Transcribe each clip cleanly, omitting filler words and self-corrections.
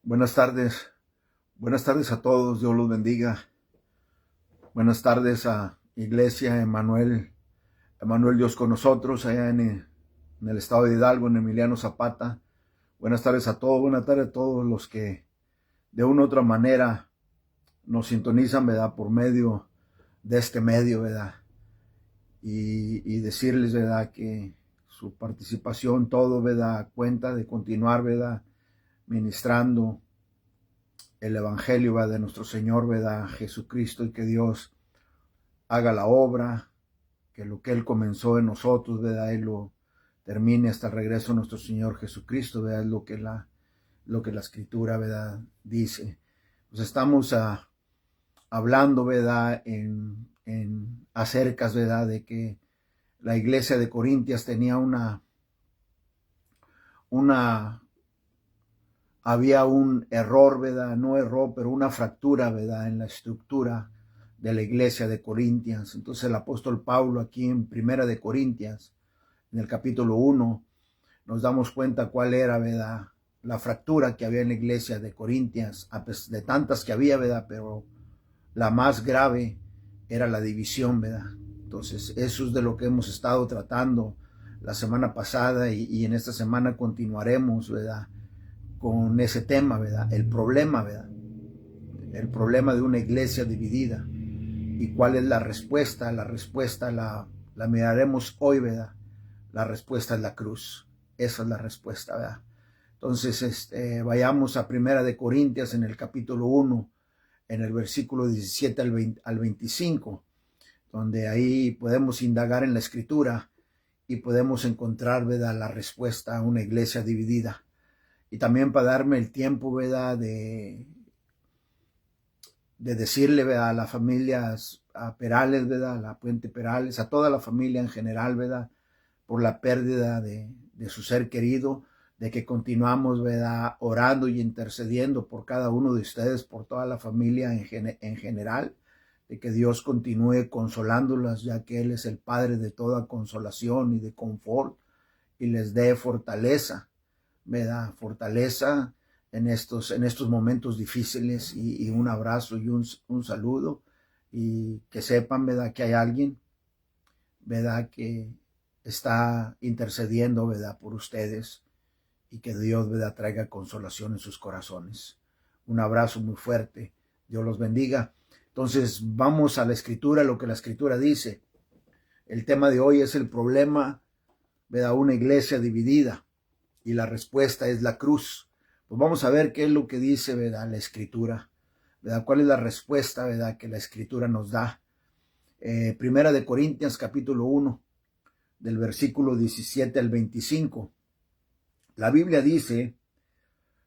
Buenas tardes a todos, Dios los bendiga. Buenas tardes a Iglesia Emanuel Dios con nosotros, allá en el estado de Hidalgo, en Emiliano Zapata. Buenas tardes a todos, buenas tardes a todos los que de una u otra manera nos sintonizan, ¿verdad? Por medio de este medio, ¿verdad? Y decirles, ¿verdad? Que su participación, todo, ¿verdad? Cuenta de continuar, ¿verdad? Ministrando el evangelio, ¿verdad? De nuestro Señor, ¿verdad? Jesucristo, y que Dios haga la obra, que lo que Él comenzó en nosotros, ¿verdad? Él lo termine hasta el regreso de nuestro Señor Jesucristo, ¿verdad? Es lo que la Escritura, ¿verdad? Dice. Pues estamos hablando, ¿verdad? Acerca, ¿verdad? De que la iglesia de Corintias tenía había un error, ¿verdad? No error, pero una fractura, ¿verdad? En la estructura de la iglesia de Corintias. Entonces el apóstol Pablo aquí en Primera de Corintias, en el capítulo 1, nos damos cuenta cuál era, ¿verdad? La fractura que había en la iglesia de Corintias, de tantas que había, ¿verdad? Pero la más grave era la división, ¿verdad? Entonces eso es de lo que hemos estado tratando la semana pasada y en esta semana continuaremos, ¿verdad? Con ese tema, ¿verdad? El problema, ¿verdad? El problema de una iglesia dividida. ¿Y cuál es la respuesta? La respuesta la miraremos hoy, ¿verdad? La respuesta es la cruz. Esa es la respuesta, ¿verdad? Entonces, vayamos a Primera de Corintias en el capítulo 1, en el versículo 17 al 25, donde ahí podemos indagar en la Escritura y podemos encontrar, ¿verdad? La respuesta a una iglesia dividida. Y también para darme el tiempo, ¿verdad? De decirle, ¿verdad? A las familias, a Perales, ¿verdad? A la Puente Perales, a toda la familia en general, ¿verdad? Por la pérdida de su ser querido, de que continuamos, ¿verdad? Orando y intercediendo por cada uno de ustedes, por toda la familia en general, de que Dios continúe consolándolas, ya que Él es el Padre de toda consolación y de confort, y les dé fortaleza, ¿verdad? Fortaleza en estos momentos difíciles, y un abrazo y un saludo, y que sepan, ¿verdad? Que hay alguien, ¿verdad? Que está intercediendo, ¿verdad? Por ustedes, y que Dios, ¿verdad? Traiga consolación en sus corazones. Un abrazo muy fuerte. Dios los bendiga. Entonces vamos a la Escritura, lo que la Escritura dice. El tema de hoy es el problema, ¿verdad? Una iglesia dividida, y la respuesta es la cruz. Pues vamos a ver qué es lo que dice, ¿verdad? La Escritura, ¿verdad? ¿Cuál es la respuesta, ¿verdad? Que la Escritura nos da? Primera de Corintios capítulo 1, del versículo 17 al 25. La Biblia dice: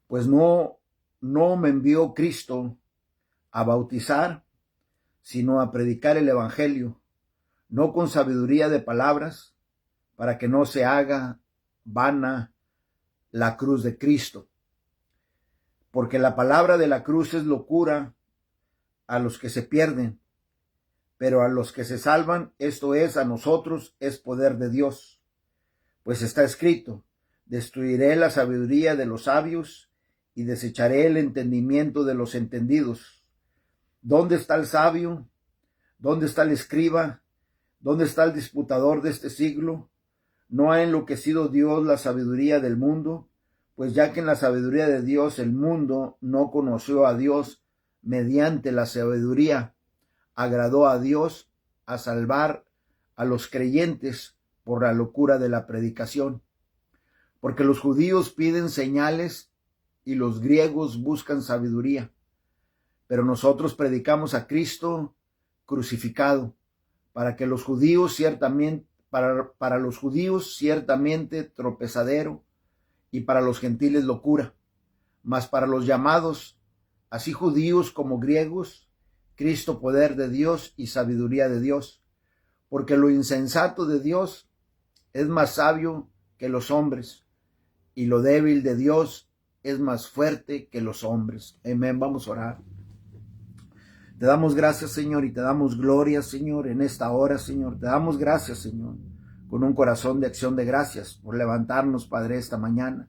pues no me envió Cristo a bautizar, sino a predicar el evangelio, no con sabiduría de palabras, para que no se haga vana la cruz de Cristo. Porque la palabra de la cruz es locura a los que se pierden, pero a los que se salvan, esto es, a nosotros, es poder de Dios. Pues está escrito: destruiré la sabiduría de los sabios y desecharé el entendimiento de los entendidos. ¿Dónde está el sabio? ¿Dónde está el escriba? ¿Dónde está el disputador de este siglo? ¿No ha enloquecido Dios la sabiduría del mundo? Pues ya que en la sabiduría de Dios el mundo no conoció a Dios, mediante la sabiduría agradó a Dios a salvar a los creyentes por la locura de la predicación. Porque los judíos piden señales y los griegos buscan sabiduría. Pero nosotros predicamos a Cristo crucificado, para los judíos ciertamente tropezadero, y para los gentiles locura, mas para los llamados, así judíos como griegos, Cristo poder de Dios y sabiduría de Dios, porque lo insensato de Dios es más sabio que los hombres, y lo débil de Dios es más fuerte que los hombres. Amén. Vamos a orar. Te damos gracias, Señor, y te damos gloria, Señor, en esta hora, Señor. Te damos gracias, Señor, con un corazón de acción de gracias por levantarnos, Padre, esta mañana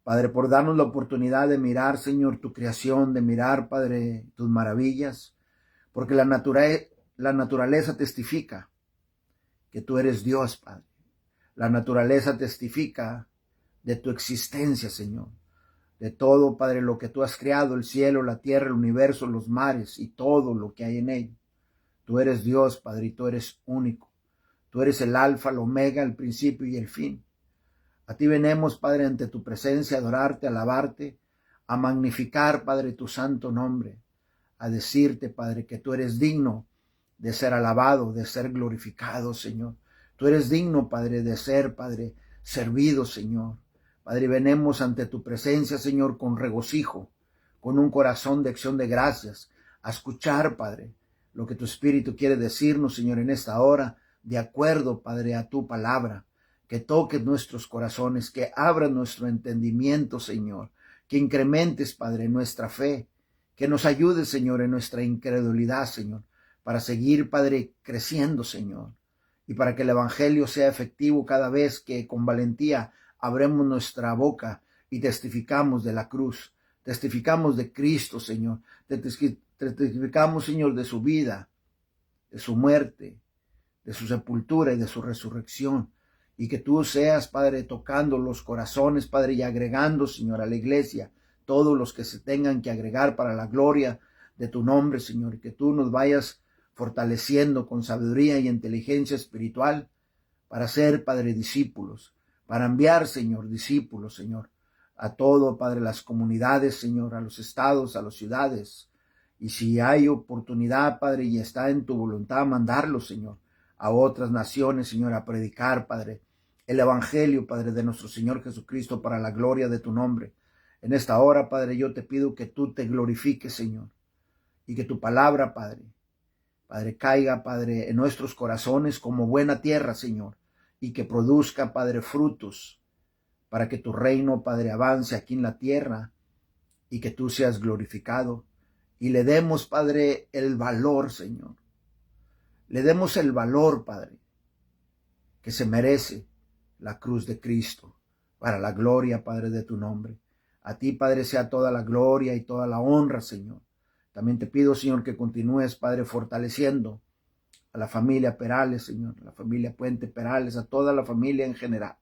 Padre, por darnos la oportunidad de mirar, Señor, tu creación, de mirar, Padre, tus maravillas, porque la naturaleza testifica que tú eres Dios, Padre. La naturaleza testifica de tu existencia, Señor, de todo, Padre, lo que tú has creado, el cielo, la tierra, el universo, los mares y todo lo que hay en ellos. Tú eres Dios, Padre, y tú eres único. Tú eres el alfa, el omega, el principio y el fin. A ti venimos, Padre, ante tu presencia, a adorarte, a alabarte, a magnificar, Padre, tu santo nombre, a decirte, Padre, que tú eres digno de ser alabado, de ser glorificado, Señor. Tú eres digno, Padre, de ser, Padre, servido, Señor. Padre, venimos ante tu presencia, Señor, con regocijo, con un corazón de acción de gracias, a escuchar, Padre, lo que tu Espíritu quiere decirnos, Señor, en esta hora, de acuerdo, Padre, a tu palabra. Que toques nuestros corazones, que abras nuestro entendimiento, Señor, que incrementes, Padre, nuestra fe, que nos ayudes, Señor, en nuestra incredulidad, Señor, para seguir, Padre, creciendo, Señor, y para que el Evangelio sea efectivo cada vez que con valentía abremos nuestra boca y testificamos de la cruz, testificamos de Cristo, Señor, testificamos, Señor, de su vida, de su muerte, de su sepultura y de su resurrección. Y que tú seas, Padre, tocando los corazones, Padre, y agregando, Señor, a la iglesia todos los que se tengan que agregar para la gloria de tu nombre, Señor. Y que tú nos vayas fortaleciendo con sabiduría y inteligencia espiritual para ser, Padre, discípulos, para enviar, Señor, discípulos, Señor, a todo, Padre, las comunidades, Señor, a los estados, a las ciudades. Y si hay oportunidad, Padre, y está en tu voluntad, mandarlos, Señor, a otras naciones, Señor, a predicar, Padre, el Evangelio, Padre, de nuestro Señor Jesucristo para la gloria de tu nombre. En esta hora, Padre, yo te pido que tú te glorifiques, Señor, y que tu palabra, Padre, caiga, Padre, en nuestros corazones como buena tierra, Señor, y que produzca, Padre, frutos para que tu reino, Padre, avance aquí en la tierra y que tú seas glorificado. Y le demos, Padre, el valor, Señor. Le demos el valor, Padre, que se merece la cruz de Cristo, para la gloria, Padre, de tu nombre. A ti, Padre, sea toda la gloria y toda la honra, Señor. También te pido, Señor, que continúes, Padre, fortaleciendo a la familia Perales, Señor, a la familia Puente Perales, a toda la familia en general,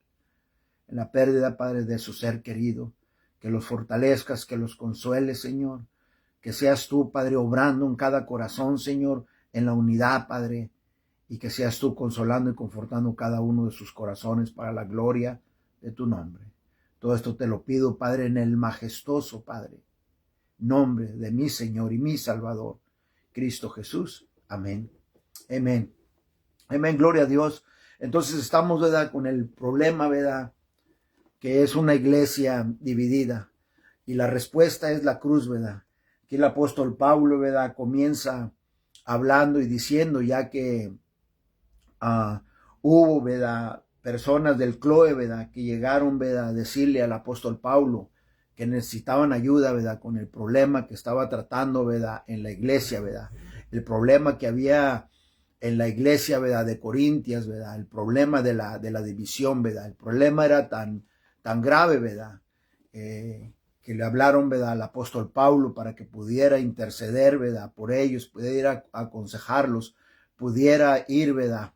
en la pérdida, Padre, de su ser querido. Que los fortalezcas, que los consueles, Señor. Que seas tú, Padre, obrando en cada corazón, Señor, en la unidad, Padre, y que seas tú consolando y confortando cada uno de sus corazones para la gloria de tu nombre. Todo esto te lo pido, Padre, en el majestuoso, Padre, nombre de mi Señor y mi Salvador, Cristo Jesús. Amén. Amén. Amén. Gloria a Dios. Entonces estamos, ¿verdad?, con el problema, ¿verdad?, que es una iglesia dividida. Y la respuesta es la cruz, ¿verdad? Aquí el apóstol Pablo, ¿verdad?, comienza hablando y diciendo, ya que hubo, ¿verdad?, personas del Cloe, ¿verdad?, que llegaron, ¿verdad?, a decirle al apóstol Pablo que necesitaban ayuda, ¿verdad?, con el problema que estaba tratando, ¿verdad?, en la iglesia, ¿verdad?, el problema que había en la iglesia, ¿verdad?, de Corintias, ¿verdad?, el problema de la división, ¿verdad?, el problema era tan grave, ¿verdad?, que le hablaron, ¿verdad?, al apóstol Pablo para que pudiera interceder, ¿verdad?, por ellos, pudiera aconsejarlos, pudiera ir, ¿verdad?,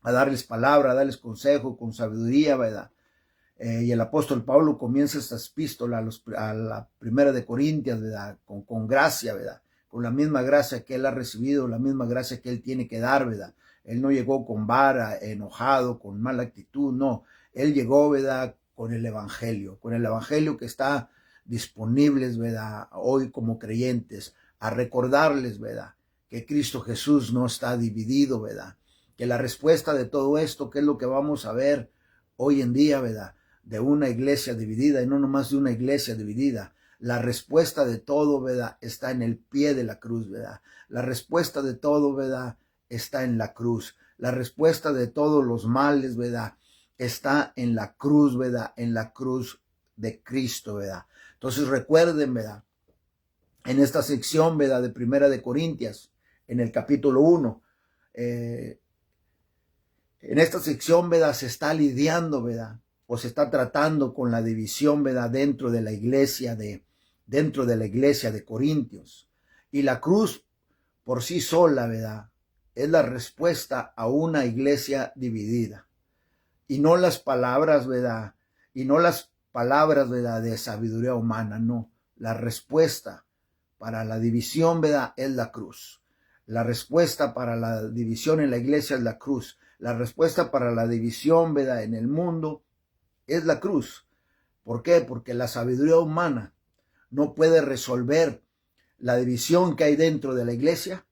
a darles palabra, a darles consejo con sabiduría, ¿verdad? Y el apóstol Pablo comienza esta epístola a la primera de Corintias, ¿verdad?, con gracia, ¿verdad?, con la misma gracia que él ha recibido, la misma gracia que él tiene que dar, ¿verdad? Él no llegó con vara, enojado, con mala actitud, no. Él llegó, ¿verdad?, con el Evangelio que está disponible, ¿verdad?, hoy como creyentes, a recordarles, ¿verdad?, que Cristo Jesús no está dividido, ¿verdad?, que la respuesta de todo esto, que es lo que vamos a ver hoy en día, ¿verdad?, de una iglesia dividida, y no nomás de una iglesia dividida. La respuesta de todo, ¿verdad?, está en el pie de la cruz, ¿verdad? La respuesta de todo, ¿verdad?, está en la cruz. La respuesta de todos los males, ¿verdad?, está en la cruz, ¿verdad?, en la cruz de Cristo, ¿verdad? Entonces recuerden, ¿verdad?, en esta sección, ¿verdad?, de Primera de Corintias, en el capítulo 1, en esta sección, ¿verdad?, se está lidiando, ¿verdad?, o se está tratando con la división, ¿verdad? Dentro de la iglesia de Corintios. Y la cruz por sí sola, ¿verdad? Es la respuesta a una iglesia dividida. Y no las palabras, ¿verdad? Y no las palabras, ¿verdad? De sabiduría humana, no. La respuesta para la división, ¿verdad? Es la cruz. La respuesta para la división en la iglesia es la cruz. La respuesta para la división, ¿verdad? En el mundo es la cruz. ¿Por qué? Porque la sabiduría humana no puede resolver la división que hay dentro de la iglesia.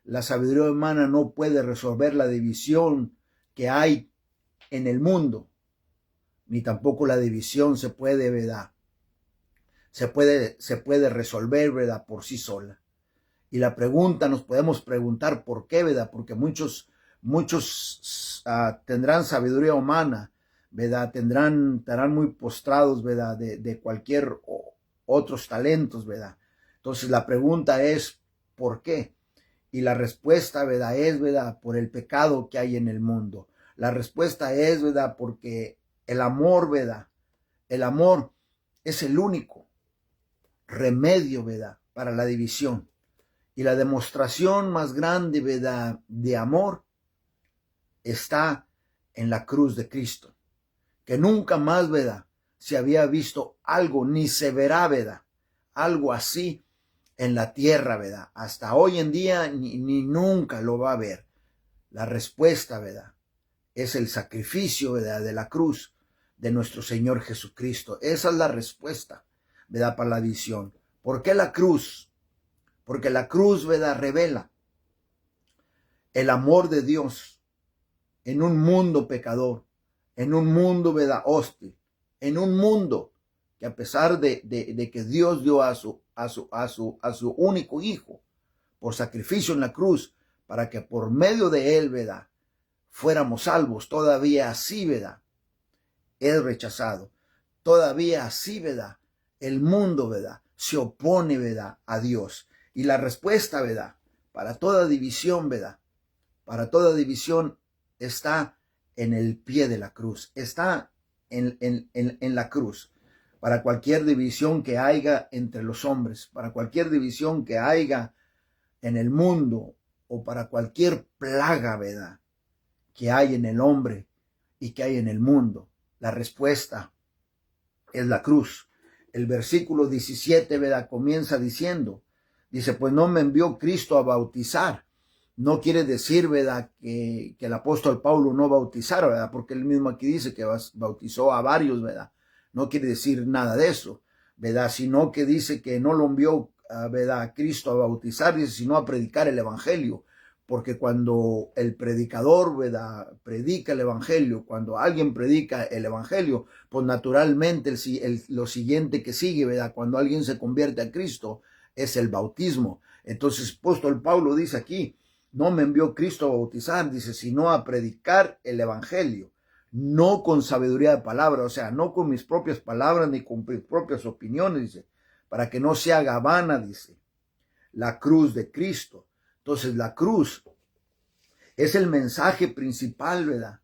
La sabiduría humana no puede resolver la división que hay en el mundo, ni tampoco la división se puede, ¿verdad? Se puede resolver, ¿verdad? Por sí sola. Y la pregunta, nos podemos preguntar por qué, ¿verdad? Porque muchos tendrán sabiduría humana, ¿verdad? Estarán muy postrados, ¿verdad? De cualquier otros talentos, ¿verdad? Entonces la pregunta es, ¿por qué? Y la respuesta, ¿verdad? Es, ¿verdad? Por el pecado que hay en el mundo. La respuesta es, ¿verdad? Porque el amor, ¿verdad? El amor es el único remedio, ¿verdad? Para la división. Y la demostración más grande, ¿verdad? De amor está en la cruz de Cristo. Que nunca más, ¿verdad? Se había visto algo, ni se verá, ¿verdad? Algo así en la tierra, ¿verdad? Hasta hoy en día ni nunca lo va a ver. La respuesta, ¿verdad? Es el sacrificio, ¿verdad? De la cruz de nuestro Señor Jesucristo. Esa es la respuesta, ¿verdad? Para la visión. ¿Por qué la cruz? Porque la cruz, ¿verdad? Revela el amor de Dios en un mundo pecador, en un mundo, ¿verdad? Hostil, en un mundo que a pesar de que Dios dio a su único hijo por sacrificio en la cruz, para que por medio de él, ¿verdad? Fuéramos salvos, todavía así, ¿verdad? Es rechazado. Todavía así, ¿verdad? El mundo, ¿verdad? Se opone, ¿verdad? A Dios. Y la respuesta, ¿verdad? Para toda división, ¿verdad? Para toda división está en el pie de la cruz. Está en la cruz. Para cualquier división que haya entre los hombres, para cualquier división que haya en el mundo, o para cualquier plaga, ¿verdad? Que hay en el hombre y que hay en el mundo. La respuesta es la cruz. El versículo 17, ¿verdad? Comienza diciendo, dice, pues no me envió Cristo a bautizar. No quiere decir, ¿verdad? Que el apóstol Pablo no bautizara, ¿verdad? Porque él mismo aquí dice que bautizó a varios, ¿verdad? No quiere decir nada de eso, ¿verdad? Sino que dice que no lo envió, ¿verdad? A Cristo a bautizar, dice, sino a predicar el evangelio. Porque cuando el predicador, ¿verdad? Predica el evangelio, cuando alguien predica el evangelio, pues naturalmente lo siguiente que sigue, ¿verdad? Cuando alguien se convierte a Cristo, es el bautismo. Entonces, apóstol Pablo dice aquí, no me envió Cristo a bautizar, dice, sino a predicar el evangelio, no con sabiduría de palabra, o sea, no con mis propias palabras ni con mis propias opiniones, dice, para que no se haga vana, dice, la cruz de Cristo. Entonces la cruz es el mensaje principal, ¿verdad?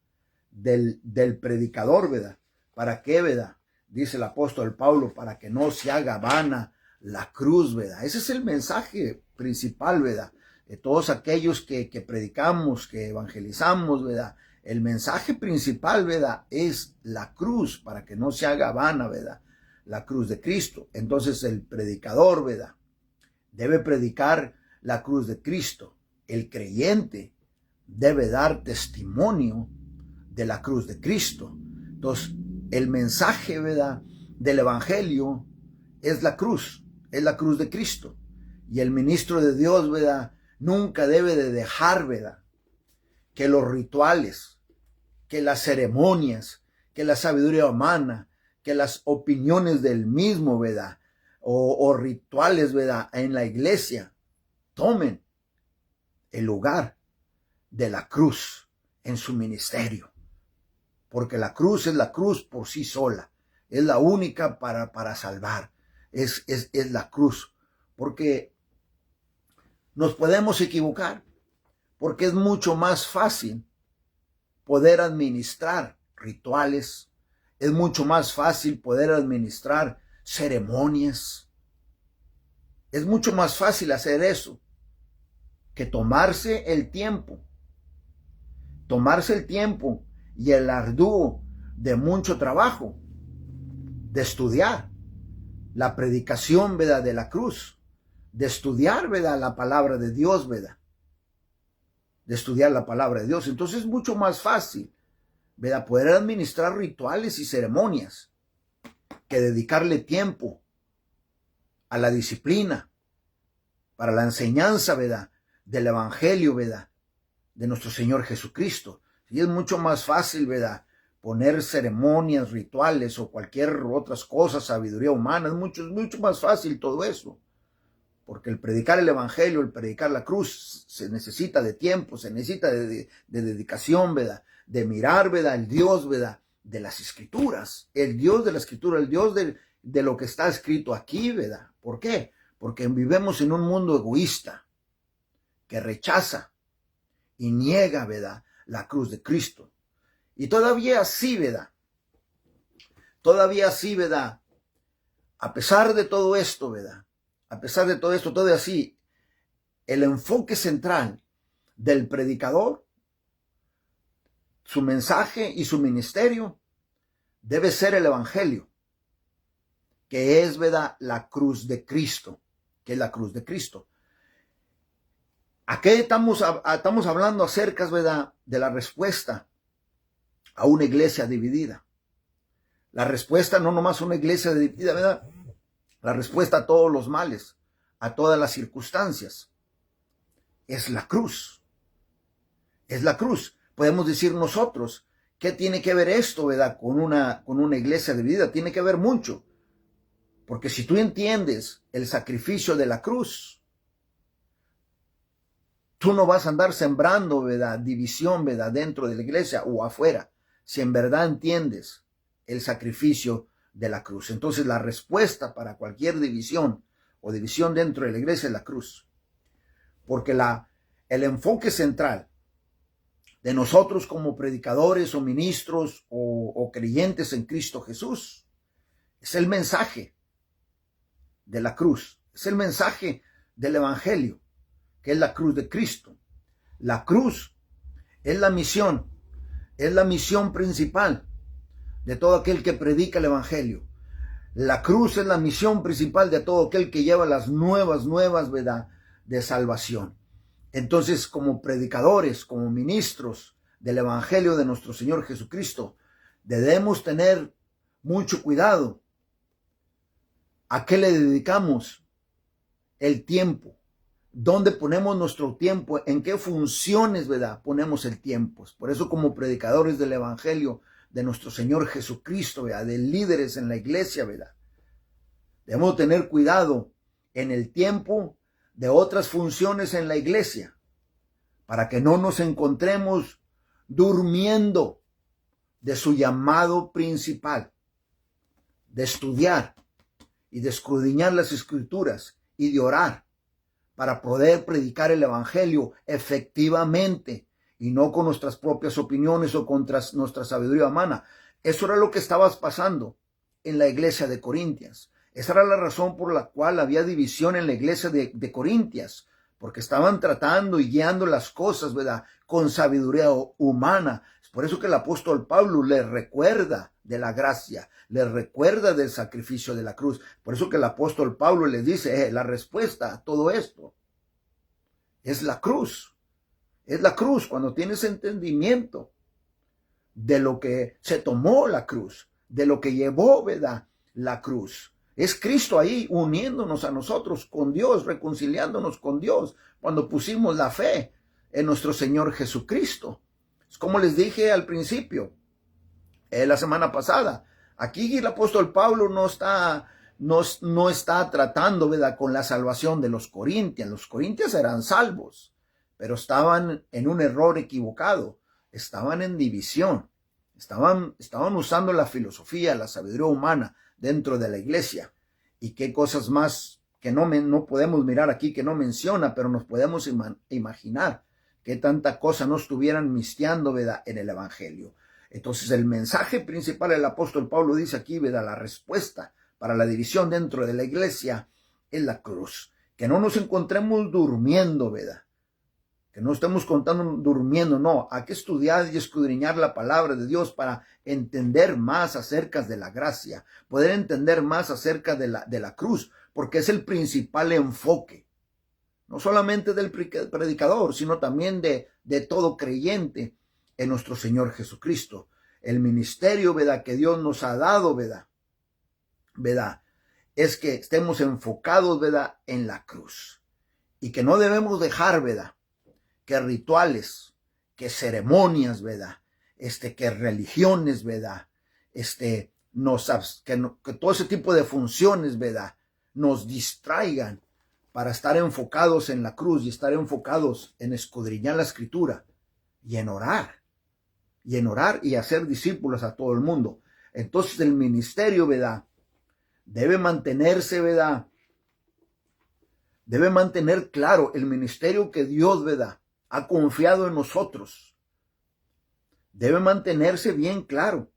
Del predicador, ¿verdad? ¿Para qué, verdad? Dice el apóstol Pablo, para que no se haga vana la cruz, ¿verdad? Ese es el mensaje principal, ¿verdad? De todos aquellos que predicamos, que evangelizamos, ¿verdad? El mensaje principal, ¿verdad? Es la cruz, para que no se haga vana, ¿verdad? La cruz de Cristo. Entonces el predicador, ¿verdad? Debe predicar la cruz de Cristo. El creyente debe dar testimonio de la cruz de Cristo. Entonces, el mensaje, ¿verdad? Del evangelio es la cruz de Cristo. Y el ministro de Dios, ¿verdad? Nunca debe de dejar, ¿verdad? Que los rituales, que las ceremonias, que la sabiduría humana, que las opiniones del mismo, ¿verdad? O rituales, ¿verdad? En la iglesia tomen el lugar de la cruz en su ministerio. Porque la cruz es la cruz por sí sola. Es la única para salvar. Es la cruz. Porque nos podemos equivocar. Porque es mucho más fácil poder administrar rituales, Es mucho más fácil poder administrar ceremonias. Es mucho más fácil hacer eso que tomarse el tiempo y el arduo de mucho trabajo, de estudiar la predicación, ¿verdad?, de la cruz, de estudiar, ¿verdad?, la palabra de Dios, ¿verdad?, de estudiar la palabra de Dios. Entonces es mucho más fácil, ¿verdad?, poder administrar rituales y ceremonias que dedicarle tiempo a la disciplina, para la enseñanza, ¿verdad?, del evangelio, ¿verdad?, de nuestro Señor Jesucristo. Y es mucho más fácil, ¿verdad?, poner ceremonias, rituales o cualquier otras cosas, sabiduría humana. Es mucho más fácil todo eso. Porque el predicar el evangelio, el predicar la cruz, se necesita de tiempo, se necesita de dedicación, ¿verdad?, de mirar, ¿verdad?, el Dios, ¿verdad?, de las escrituras, el Dios de la escritura, el Dios de lo que está escrito aquí, ¿verdad? ¿Por qué? Porque vivimos en un mundo egoísta que rechaza y niega, ¿verdad?, la cruz de Cristo. Y todavía así, ¿verdad? A pesar de todo esto, ¿verdad?, a pesar de todo esto, todavía así, el enfoque central del predicador, su mensaje y su ministerio debe ser el evangelio, que es, ¿verdad?, la cruz de Cristo, que es la cruz de Cristo. Aquí estamos hablando acerca, ¿verdad?, de la respuesta a una iglesia dividida. La respuesta no nomás a una iglesia dividida, ¿verdad?, la respuesta a todos los males, a todas las circunstancias, es la cruz. Es la cruz. Podemos decir nosotros, ¿qué tiene que ver esto, ¿verdad?, con una iglesia dividida? Tiene que ver mucho. Porque si tú entiendes el sacrificio de la cruz, tú no vas a andar sembrando, ¿verdad?, división, ¿verdad?, dentro de la iglesia o afuera. Si en verdad entiendes el sacrificio de la cruz. Entonces la respuesta para cualquier división o división dentro de la iglesia es la cruz. Porque el enfoque central de nosotros como predicadores o ministros o creyentes en Cristo Jesús es el mensaje de la cruz. Es el mensaje del evangelio, que es la cruz de Cristo. La cruz es la misión principal de todo aquel que predica el evangelio. La cruz es la misión principal de todo aquel que lleva las nuevas, ¿verdad?, de salvación. Entonces, como predicadores, como ministros del evangelio de nuestro Señor Jesucristo, debemos tener mucho cuidado a qué le dedicamos el tiempo, dónde ponemos nuestro tiempo, en qué funciones, ¿verdad?, ponemos el tiempo. Por eso, como predicadores del evangelio de nuestro Señor Jesucristo, ¿verdad?, de líderes en la iglesia, ¿verdad?, debemos tener cuidado en el tiempo de otras funciones en la iglesia, para que no nos encontremos durmiendo de su llamado principal, de estudiar y de escudriñar las escrituras y de orar para poder predicar el evangelio efectivamente y no con nuestras propias opiniones o contra nuestra sabiduría humana. Eso era lo que estaba pasando en la iglesia de Corintias. Esa era la razón por la cual había división en la iglesia de Corintias, porque estaban tratando y guiando las cosas, ¿verdad?, con sabiduría humana. Es por eso que el apóstol Pablo les recuerda de la gracia, les recuerda del sacrificio de la cruz. Por eso que el apóstol Pablo les dice, la respuesta a todo esto es la cruz. Es la cruz cuando tienes entendimiento de lo que se tomó la cruz, de lo que llevó, ¿verdad?, la cruz. Es Cristo ahí uniéndonos a nosotros con Dios, reconciliándonos con Dios, cuando pusimos la fe en nuestro Señor Jesucristo. Es como les dije al principio, la semana pasada, aquí el apóstol Pablo no está tratando, ¿verdad?, con la salvación de los corintios. Los corintios eran salvos, pero estaban en un error equivocado, estaban en división, estaban usando la filosofía, la sabiduría humana dentro de la iglesia. Y qué cosas más que no podemos mirar aquí, que no menciona, pero nos podemos imaginar qué tanta cosa no estuvieran mistiando, ¿verdad?, en el evangelio. Entonces el mensaje principal del apóstol Pablo dice aquí, ¿verdad? La respuesta para la división dentro de la iglesia es la cruz. Que no nos encontremos durmiendo, ¿verdad? Que no estemos contando durmiendo, no. Hay que estudiar y escudriñar la palabra de Dios para entender más acerca de la gracia, poder entender más acerca de la cruz, porque es el principal enfoque, no solamente del predicador, sino también de todo creyente en nuestro Señor Jesucristo. El ministerio, ¿verdad?, que Dios nos ha dado, ¿verdad? Es que estemos enfocados, ¿verdad?, en la cruz. Y que no debemos dejar, ¿verdad?, que rituales, que ceremonias, ¿verdad?, que religiones, ¿verdad?, que todo ese tipo de funciones, ¿verdad?, nos distraigan para estar enfocados en la cruz y estar enfocados en escudriñar la escritura y en orar y hacer discípulos a todo el mundo. Entonces el ministerio, ¿verdad?, debe mantenerse, ¿verdad?, debe mantener claro el ministerio que Dios, ¿verdad?, ha confiado en nosotros. Debe mantenerse bien claro.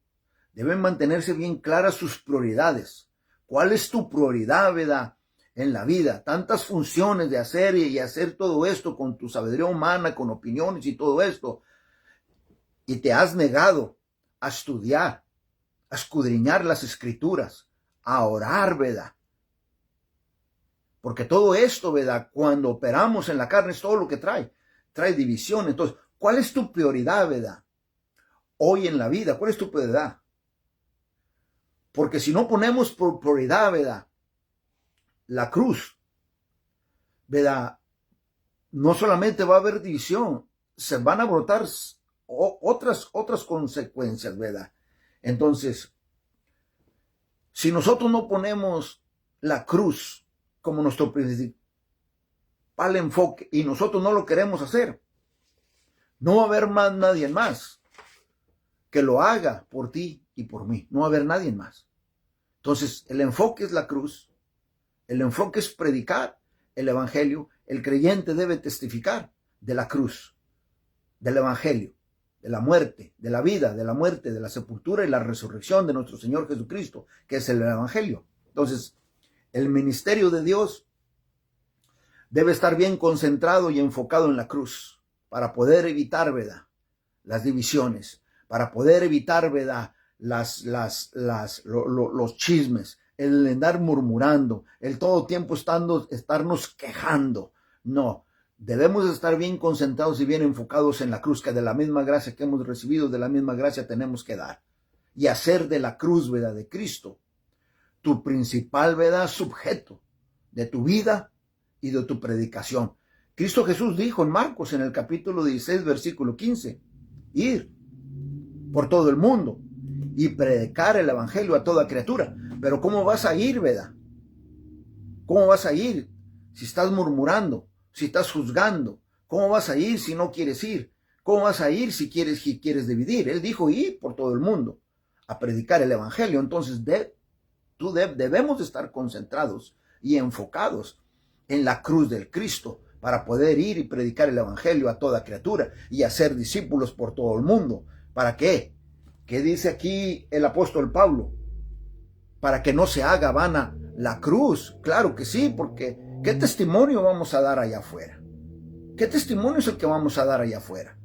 Deben mantenerse bien claras sus prioridades. ¿Cuál es tu prioridad, verdad, en la vida? Tantas funciones de hacer y hacer todo esto con tu sabiduría humana, con opiniones y todo esto. Y te has negado a estudiar, a escudriñar las escrituras, a orar, ¿verdad? Porque todo esto, ¿verdad?, cuando operamos en la carne es todo lo que trae división. Entonces, ¿cuál es tu prioridad, verdad? Hoy en la vida, ¿cuál es tu prioridad? Porque si no ponemos por prioridad, ¿verdad?, la cruz, ¿verdad?, no solamente va a haber división, se van a brotar otras consecuencias, ¿verdad? Entonces, si nosotros no ponemos la cruz como nuestro principal enfoque y nosotros no lo queremos hacer, no va a haber nadie más que lo haga por ti y por mí. No va a haber nadie más. Entonces, el enfoque es la cruz. El enfoque es predicar el evangelio. El creyente debe testificar de la cruz, del evangelio, de la muerte, de la vida, de la muerte, de la sepultura y la resurrección de nuestro Señor Jesucristo, que es el evangelio. Entonces, el ministerio de Dios debe estar bien concentrado y enfocado en la cruz para poder evitar, ¿verdad?, las divisiones, para poder evitar, ¿verdad?, los chismes, el andar murmurando, el todo tiempo estarnos quejando. No, debemos estar bien concentrados y bien enfocados en la cruz, que de la misma gracia que hemos recibido, de la misma gracia tenemos que dar. Y hacer de la cruz, ¿verdad?, de Cristo, tu principal, ¿verdad?, sujeto de tu vida y de tu predicación. Cristo Jesús dijo en Marcos, en el capítulo 16, versículo 15, ir por todo el mundo y predicar el evangelio a toda criatura. Pero ¿cómo vas a ir, verdad? ¿Cómo vas a ir si estás murmurando, si estás juzgando? ¿Cómo vas a ir si no quieres ir? ¿Cómo vas a ir si quieres dividir? Él dijo ir por todo el mundo a predicar el evangelio. Entonces debemos estar concentrados y enfocados en la cruz del Cristo para poder ir y predicar el evangelio a toda criatura y hacer discípulos por todo el mundo. ¿Para qué? ¿Qué dice aquí el apóstol Pablo? Para que no se haga vana la cruz. Claro que sí, porque ¿qué testimonio vamos a dar allá afuera? ¿Qué testimonio es el que vamos a dar allá afuera?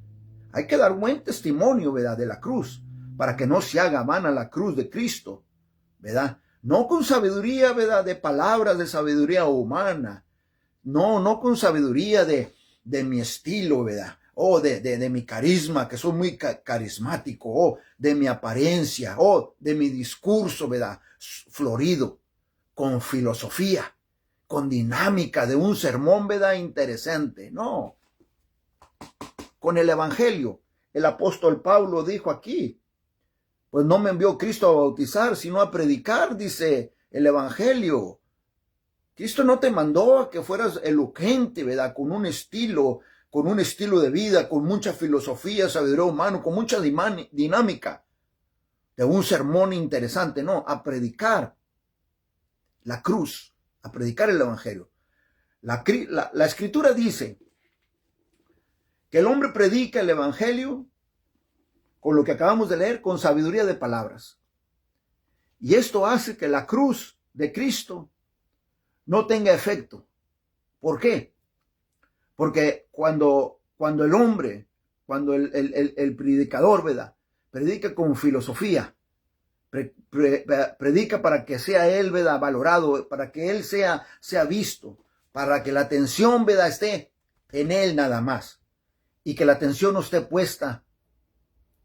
Hay que dar buen testimonio, ¿verdad?, de la cruz, para que no se haga vana la cruz de Cristo, ¿verdad? No con sabiduría, ¿verdad?, de palabras de sabiduría humana. No con sabiduría de mi estilo, ¿verdad?, o de mi carisma, que soy muy carismático, o de mi apariencia, o de mi discurso, ¿verdad?, florido, con filosofía, con dinámica de un sermón, ¿verdad?, interesante. No, con el evangelio. El apóstol Pablo dijo aquí, pues no me envió Cristo a bautizar, sino a predicar, dice el evangelio. Cristo no te mandó a que fueras elocuente, ¿verdad?, con un estilo de vida, con mucha filosofía, sabiduría humana, con mucha dinámica, de un sermón interesante. No, a predicar la cruz, a predicar el evangelio. La escritura dice que el hombre predica el evangelio con lo que acabamos de leer, con sabiduría de palabras. Y esto hace que la cruz de Cristo no tenga efecto. ¿Por qué? Porque cuando el hombre, cuando el predicador, ¿verdad?, predica con filosofía, predica para que sea él, ¿verdad?, valorado, para que él sea visto, para que la atención, ¿verdad?, esté en él nada más, y que la atención no esté puesta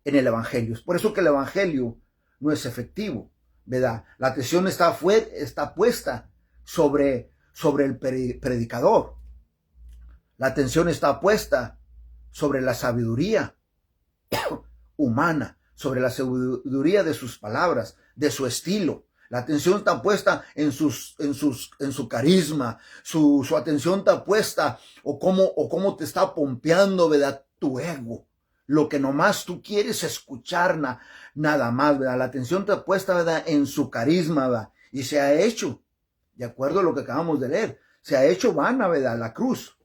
en el evangelio. Es por eso que el evangelio no es efectivo, ¿verdad? La atención está puesta sobre el predicador. La atención está puesta sobre la sabiduría humana, sobre la sabiduría de sus palabras, de su estilo. La atención está puesta en su carisma, su atención está puesta o cómo te está pompeando, ¿verdad?, tu ego. Lo que nomás tú quieres escuchar nada más, ¿verdad? La atención está puesta, ¿verdad?, en su carisma, ¿verdad? Y se ha hecho, de acuerdo a lo que acabamos de leer, se ha hecho vana, ¿verdad?, la cruz.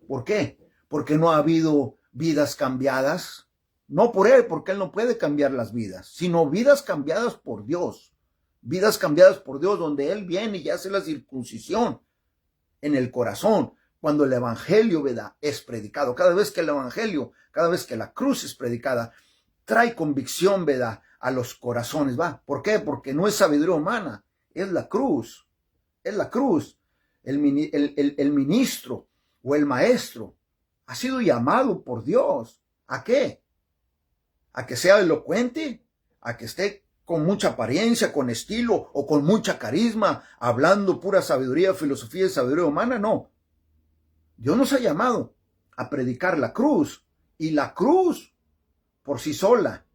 ¿Por qué? Porque no ha habido vidas cambiadas. No por él, porque él no puede cambiar las vidas, sino vidas cambiadas por Dios. Vidas cambiadas por Dios, donde él viene y hace la circuncisión en el corazón. Cuando el evangelio, ¿verdad?, es predicado. Cada vez que la cruz es predicada, trae convicción, ¿verdad?, a los corazones, ¿va? ¿Por qué? Porque no es sabiduría humana, es la cruz. Es la cruz. El ministro o el maestro ha sido llamado por Dios. ¿A qué? A que sea elocuente, a que esté con mucha apariencia, con estilo o con mucha carisma, hablando pura sabiduría, filosofía y sabiduría humana. No. Dios nos ha llamado a predicar la cruz, y la cruz por sí sola,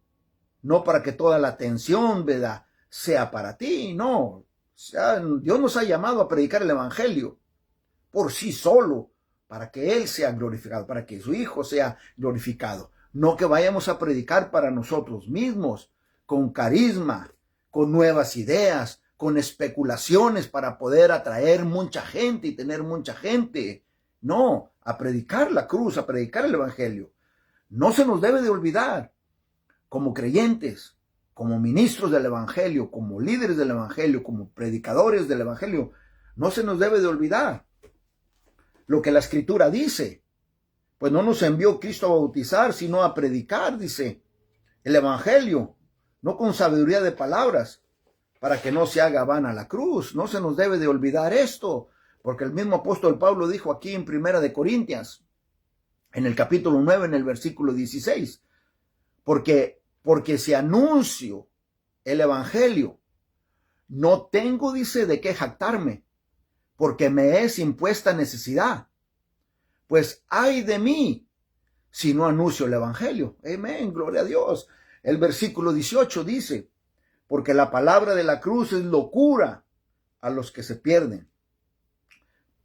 no para que toda la atención, ¿verdad?, sea para ti, no. O sea, Dios nos ha llamado a predicar el evangelio por sí solo, para que Él sea glorificado, para que su Hijo sea glorificado. No que vayamos a predicar para nosotros mismos, con carisma, con nuevas ideas, con especulaciones para poder atraer mucha gente y tener mucha gente. No, a predicar la cruz, a predicar el evangelio. No se nos debe de olvidar, como creyentes, como ministros del evangelio, como líderes del evangelio, como predicadores del evangelio, no se nos debe de olvidar lo que la escritura dice. Pues no nos envió Cristo a bautizar, sino a predicar, dice, el evangelio, no con sabiduría de palabras, para que no se haga vana la cruz. No se nos debe de olvidar esto, porque el mismo apóstol Pablo dijo aquí en 1 Corintios, en el capítulo 9, en el versículo 16, porque si anuncio el evangelio, no tengo, dice, de qué jactarme, porque me es impuesta necesidad. Pues ay de mí si no anuncio el evangelio. Amén, gloria a Dios. El versículo 18 dice, porque la palabra de la cruz es locura a los que se pierden,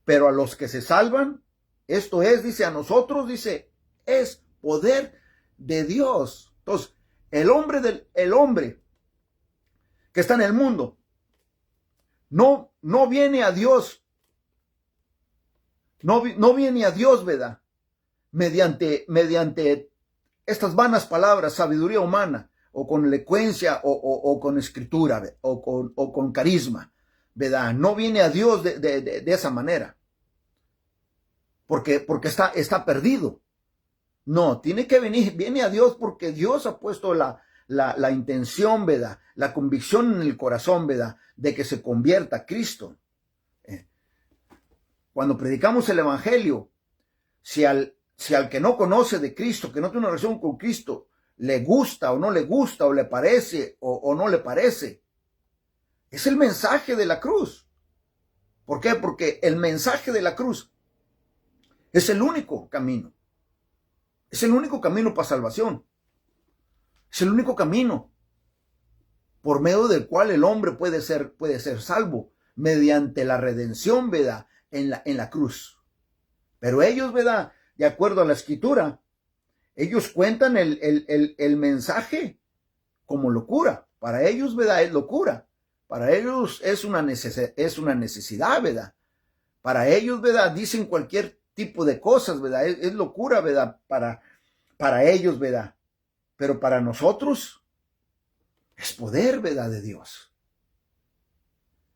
pero a los que se salvan, esto es, dice, a nosotros, dice, es poder de Dios. Entonces, el hombre que está en el mundo no viene a Dios, no viene a Dios, ¿verdad?, mediante estas vanas palabras, sabiduría humana, o con elocuencia, o con escritura, o con carisma, ¿verdad? No viene a Dios de esa manera, porque está perdido. No, viene a Dios porque Dios ha puesto la intención, ¿verdad?, la convicción en el corazón, ¿verdad?, de que se convierta a Cristo. Cuando predicamos el evangelio, si al que no conoce de Cristo, que no tiene una relación con Cristo, le gusta o no le gusta, o le parece o no le parece, es el mensaje de la cruz. ¿Por qué? Porque el mensaje de la cruz es el único camino. Es el único camino para salvación. Es el único camino por medio del cual el hombre puede ser salvo, mediante la redención, ¿verdad?, en la cruz. Pero ellos, ¿verdad?, de acuerdo a la escritura, ellos cuentan el mensaje como locura. Para ellos, ¿verdad?, es locura. Para ellos es una necesidad, ¿verdad? Para ellos, ¿verdad?, dicen cualquier tipo de cosas, ¿verdad? Es locura, ¿verdad?, para ellos, ¿verdad? pero para nosotros es poder, ¿verdad?, de Dios.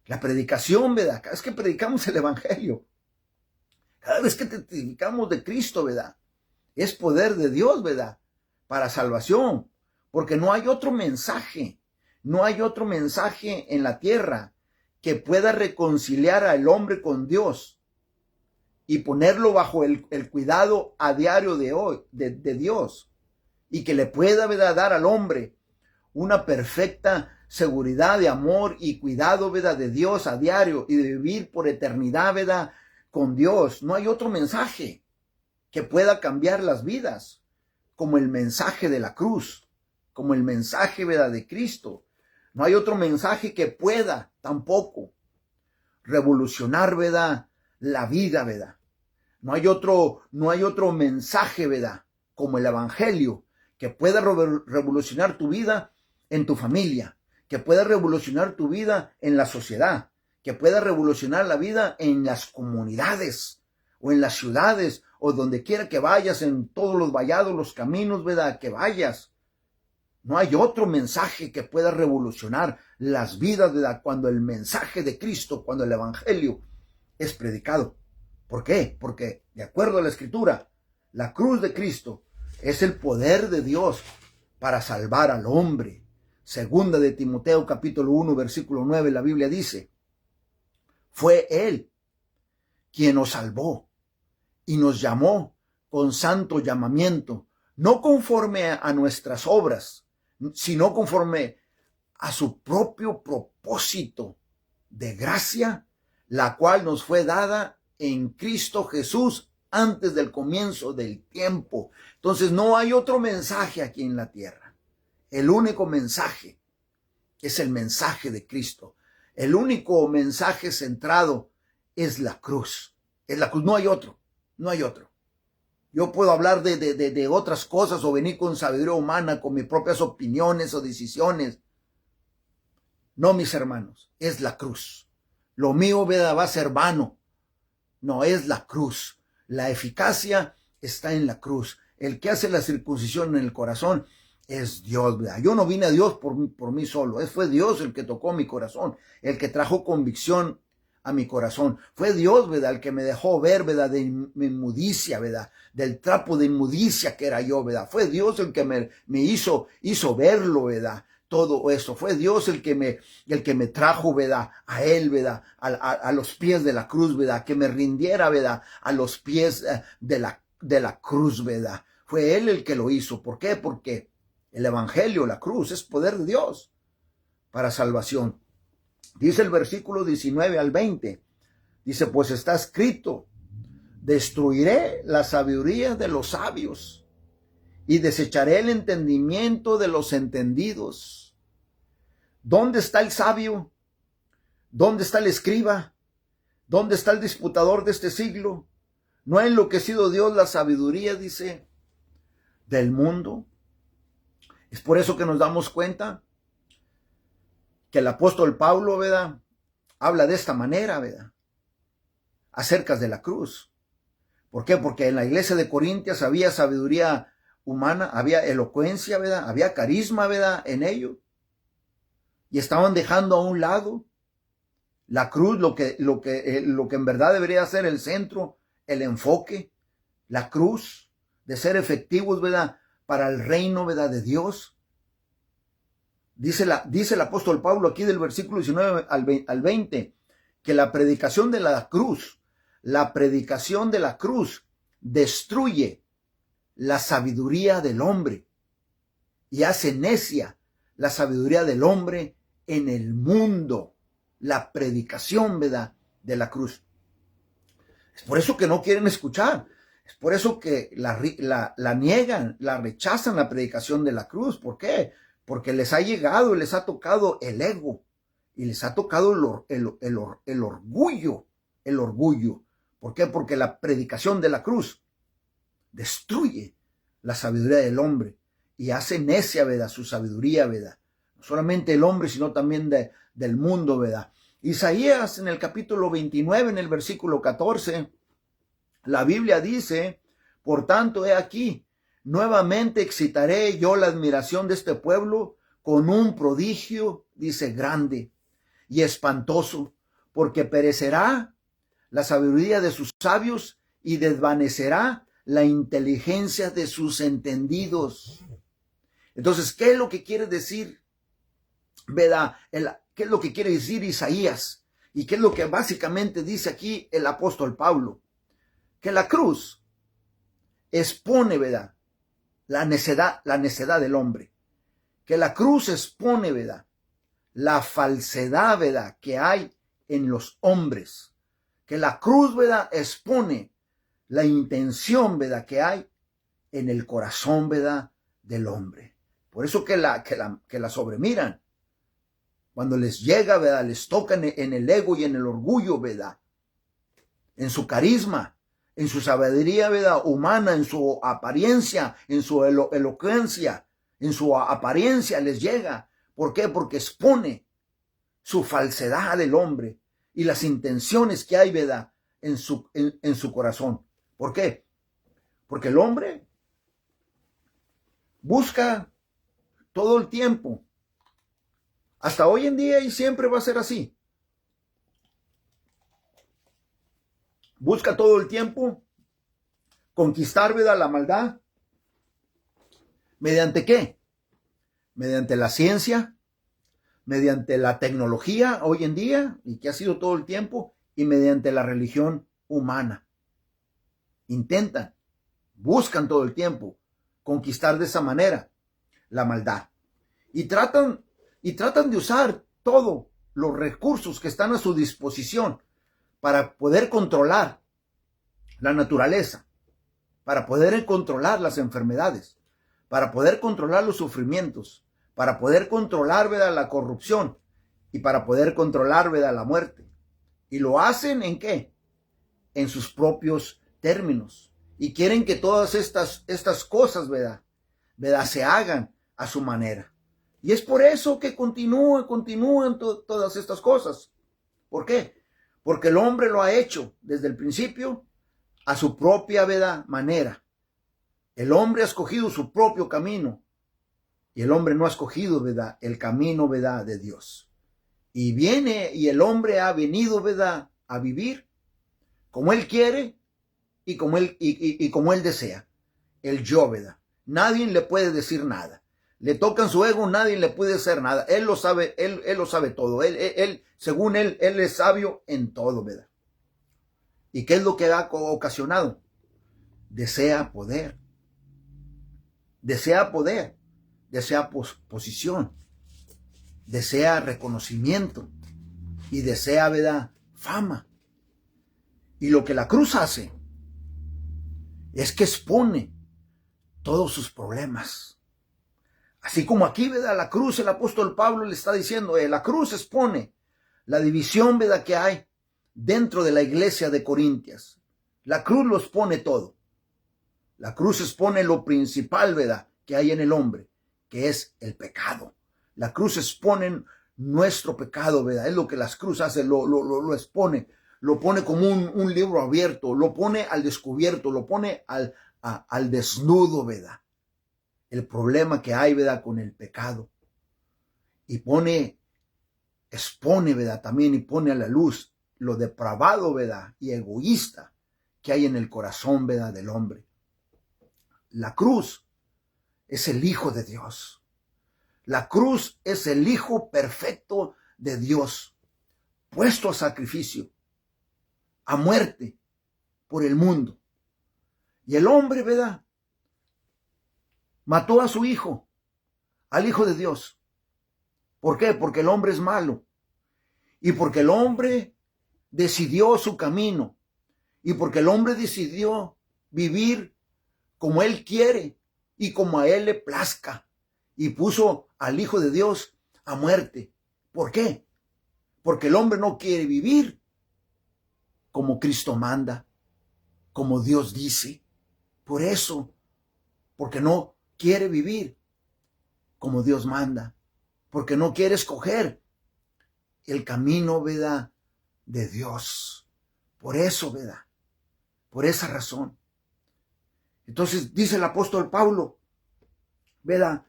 La predicación, ¿verdad? Cada vez que predicamos el evangelio, cada vez que testificamos de Cristo, ¿verdad?, es poder de Dios, ¿verdad?, para salvación, porque no hay otro mensaje, no hay otro mensaje en la tierra que pueda reconciliar al hombre con Dios y ponerlo bajo el cuidado a diario de Dios, y que le pueda, ¿verdad?, dar al hombre una perfecta seguridad de amor y cuidado, ¿verdad?, de Dios a diario, y de vivir por eternidad, ¿verdad?, con Dios. No hay otro mensaje que pueda cambiar las vidas como el mensaje de la cruz, como el mensaje, ¿verdad?, de Cristo. No hay otro mensaje que pueda tampoco revolucionar, ¿verdad?, la vida, ¿verdad? No hay otro mensaje, ¿verdad?, como el evangelio, que pueda revolucionar tu vida en tu familia, que pueda revolucionar tu vida en la sociedad, que pueda revolucionar la vida en las comunidades o en las ciudades o donde quiera que vayas, en todos los vallados, los caminos, ¿verdad?, que vayas. No hay otro mensaje que pueda revolucionar las vidas, ¿verdad?, cuando el mensaje de Cristo, cuando el evangelio es predicado. ¿Por qué? Porque, de acuerdo a la Escritura, la cruz de Cristo es el poder de Dios para salvar al hombre. Segunda de Timoteo capítulo 1, versículo 9, la Biblia dice: fue Él quien nos salvó y nos llamó con santo llamamiento, no conforme a nuestras obras, sino conforme a su propio propósito de gracia, la cual nos fue dada en Cristo Jesús antes del comienzo del tiempo. Entonces no hay otro mensaje aquí en la tierra. El único mensaje es el mensaje de Cristo. El único mensaje centrado es la cruz. Es la cruz, no hay otro, no hay otro. Yo puedo hablar de otras cosas o venir con sabiduría humana, con mis propias opiniones o decisiones. No, mis hermanos, es la cruz. Lo mío, ¿verdad?, va a ser vano. No, es la cruz. La eficacia está en la cruz. El que hace la circuncisión en el corazón es Dios, ¿verdad? Yo no vine a Dios por mí solo. Fue Dios el que tocó mi corazón, el que trajo convicción a mi corazón. Fue Dios, ¿verdad?, el que me dejó ver, ¿verdad?, de mi inmundicia, ¿verdad?, del trapo de inmundicia que era yo, ¿verdad? Fue Dios el que me hizo verlo, ¿verdad? Todo eso. Fue Dios el que me trajo, ¿verdad?, a Él, ¿verdad?, a los pies de la cruz, ¿verdad?, que me rindiera, ¿verdad?, a los pies de la cruz, ¿verdad? Fue Él el que lo hizo. ¿Por qué? Porque el evangelio, la cruz, es poder de Dios para salvación. Dice el versículo 19 al 20. Dice: pues está escrito: destruiré la sabiduría de los sabios y desecharé el entendimiento de los entendidos. ¿Dónde está el sabio? ¿Dónde está el escriba? ¿Dónde está el disputador de este siglo? ¿No ha enloquecido Dios la sabiduría, dice, del mundo? Es por eso que nos damos cuenta que el apóstol Pablo, ¿verdad?, habla de esta manera, ¿verdad?, acerca de la cruz. ¿Por qué? Porque en la iglesia de Corintias había sabiduría humana, había elocuencia, ¿verdad?, había carisma, ¿verdad?, en ello. Y estaban dejando a un lado la cruz, lo que en verdad debería ser el centro, el enfoque, la cruz, de ser efectivos, ¿verdad?, para el reino, ¿verdad?, de Dios. Dice el apóstol Pablo aquí del versículo 19 al 20, que la predicación de la cruz destruye la sabiduría del hombre y hace necia la sabiduría del hombre en el mundo. La predicación, ¿verdad?, de la cruz. Es por eso que no quieren escuchar. Es por eso que la niegan, la rechazan, la predicación de la cruz. ¿Por qué? Porque les ha llegado, les ha tocado el ego y les ha tocado el orgullo. El orgullo. ¿Por qué? Porque la predicación de la cruz destruye la sabiduría del hombre y hace necia, ¿verdad?, su sabiduría, ¿verdad? No solamente el hombre, sino también del mundo, ¿verdad? Isaías, en el capítulo 29, en el versículo 14, la Biblia dice: por tanto, he aquí, Nuevamente excitaré yo la admiración de este pueblo con un prodigio, dice, grande y espantoso, porque perecerá la sabiduría de sus sabios y desvanecerá la inteligencia de sus entendidos. Entonces, ¿qué es lo que quiere decir, verdad? ¿Qué es lo que quiere decir Isaías? ¿Y qué es lo que básicamente dice aquí el apóstol Pablo? Que la cruz expone, ¿verdad?, la necedad del hombre. Que la cruz expone, ¿verdad?, la falsedad, ¿verdad?, que hay en los hombres. Que la cruz, ¿verdad?, expone la intención, ¿verdad?, que hay en el corazón, ¿verdad?, del hombre. Por eso que la sobremiran. Cuando les llega, ¿verdad?, les tocan en el ego y en el orgullo, ¿verdad?, en su carisma, en su sabiduría, ¿verdad?, humana, en su apariencia, en su elocuencia, en su apariencia les llega. ¿Por qué? Porque expone su falsedad del hombre y las intenciones que hay, ¿verdad?, en su corazón. ¿Por qué? Porque el hombre busca todo el tiempo, hasta hoy en día, y siempre va a ser así. Busca todo el tiempo conquistar, ¿verdad?, la maldad. ¿Mediante qué? Mediante la ciencia, mediante la tecnología hoy en día, y que ha sido todo el tiempo, y mediante la religión humana. Intentan, buscan todo el tiempo conquistar de esa manera la maldad. Y tratan de usar todos los recursos que están a su disposición para poder controlar la naturaleza, para poder controlar las enfermedades, para poder controlar los sufrimientos, para poder controlar, ¿verdad?, la corrupción y para poder controlar, ¿verdad?, la muerte. ¿Y lo hacen en qué? En sus propios términos. Y quieren que todas estas cosas, ¿verdad?, se hagan a su manera. Y es por eso que continúan todas estas cosas. ¿Por qué? Porque el hombre lo ha hecho desde el principio a su propia, ¿verdad?, manera. El hombre ha escogido su propio camino y el hombre no ha escogido, ¿verdad?, el camino, ¿verdad?, de Dios. Y el hombre ha venido, ¿verdad?, a vivir como él quiere y como él desea. El yo, ¿verdad? Nadie le puede decir nada. Le tocan su ego, nadie le puede hacer nada. Él lo sabe, él lo sabe todo. Según él es sabio en todo, ¿verdad? ¿Y qué es lo que ha ocasionado? Desea poder. Desea poder. Desea posición. Desea reconocimiento. Y desea, ¿verdad?, fama. Y lo que la cruz hace es que expone todos sus problemas. Así como aquí, ¿verdad?, la cruz, el apóstol Pablo le está diciendo, la cruz expone la división, ¿verdad?, que hay dentro de la iglesia de Corintias. La cruz lo expone todo. La cruz expone lo principal, ¿verdad?, que hay en el hombre, que es el pecado. La cruz expone nuestro pecado, ¿verdad? Es lo que las cruces hacen, lo expone, lo pone como un libro abierto, lo pone al descubierto, lo pone al desnudo, ¿verdad? El problema que hay, ¿verdad?, con el pecado. Y expone, ¿verdad?, también, y pone a la luz lo depravado, ¿verdad?, y egoísta que hay en el corazón, ¿verdad?, del hombre. La cruz es el Hijo de Dios. La cruz es el Hijo perfecto de Dios, puesto a sacrificio, a muerte por el mundo. Y el hombre, ¿verdad?, mató a su hijo, al Hijo de Dios. ¿Por qué? Porque el hombre es malo. Y porque el hombre decidió su camino. Y porque el hombre decidió vivir como él quiere y como a él le plazca. Y puso al Hijo de Dios a muerte. ¿Por qué? Porque el hombre no quiere vivir como Cristo manda, como Dios dice. Por eso, porque no quiere vivir como Dios manda, porque no quiere escoger el camino, ¿verdad?, de Dios. Por eso, ¿verdad?, por esa razón. Entonces dice el apóstol Pablo, ¿verdad?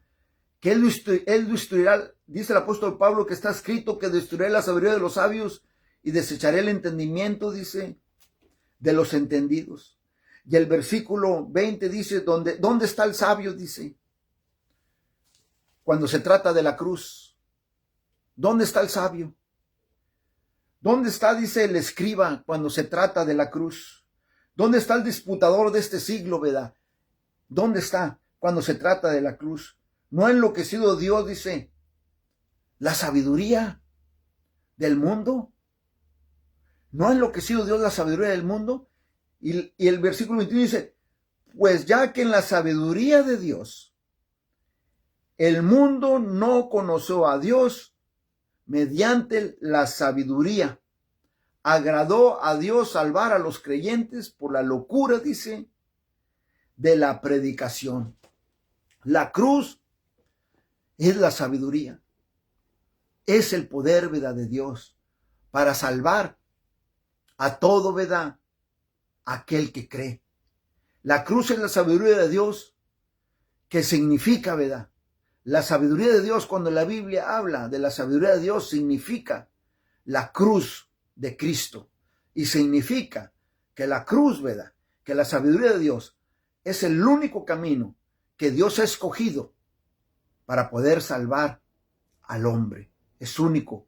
Que él destruirá, dice el apóstol Pablo que está escrito que destruiré la sabiduría de los sabios y desecharé el entendimiento, dice, de los entendidos. Y el versículo 20 dice, ¿dónde está el sabio? Dice, cuando se trata de la cruz, ¿dónde está el sabio? ¿Dónde está, dice, el escriba cuando se trata de la cruz? ¿Dónde está el disputador de este siglo, verdad? ¿Dónde está cuando se trata de la cruz? ¿No ha enloquecido Dios, dice, la sabiduría del mundo? ¿No ha enloquecido Dios la sabiduría del mundo? Y el versículo 21 dice, pues ya que en la sabiduría de Dios, el mundo no conoció a Dios mediante la sabiduría. Agradó a Dios salvar a los creyentes por la locura, dice, de la predicación. La cruz es la sabiduría. Es el poder, ¿verdad?, de Dios para salvar a todo, ¿verdad?, aquel que cree. La cruz es la sabiduría de Dios, que significa, ¿verdad? La sabiduría de Dios, cuando la Biblia habla de la sabiduría de Dios, significa la cruz de Cristo. Y significa que la cruz, ¿verdad?, que la sabiduría de Dios es el único camino que Dios ha escogido para poder salvar al hombre. Es único,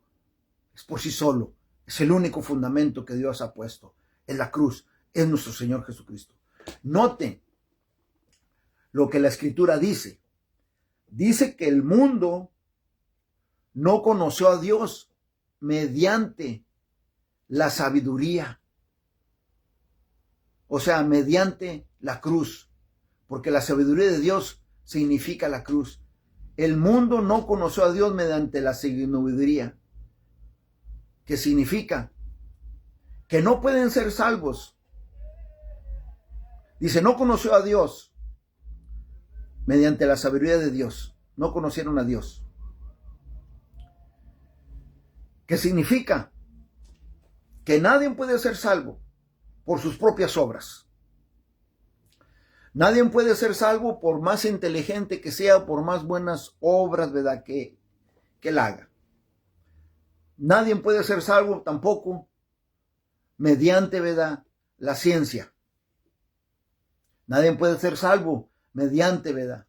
es por sí solo, es el único fundamento que Dios ha puesto. Es la cruz, es nuestro Señor Jesucristo. Noten lo que la Escritura dice. Dice que el mundo no conoció a Dios mediante la sabiduría. O sea, mediante la cruz. Porque la sabiduría de Dios significa la cruz. El mundo no conoció a Dios mediante la sabiduría. Que significa que no pueden ser salvos. Dice, no conoció a Dios mediante la sabiduría de Dios. No conocieron a Dios. ¿Qué significa? Que nadie puede ser salvo por sus propias obras. Nadie puede ser salvo por más inteligente que sea, por más buenas obras, ¿verdad?, que él haga. Nadie puede ser salvo tampoco mediante, ¿verdad?, la ciencia. Nadie puede ser salvo mediante, ¿verdad?,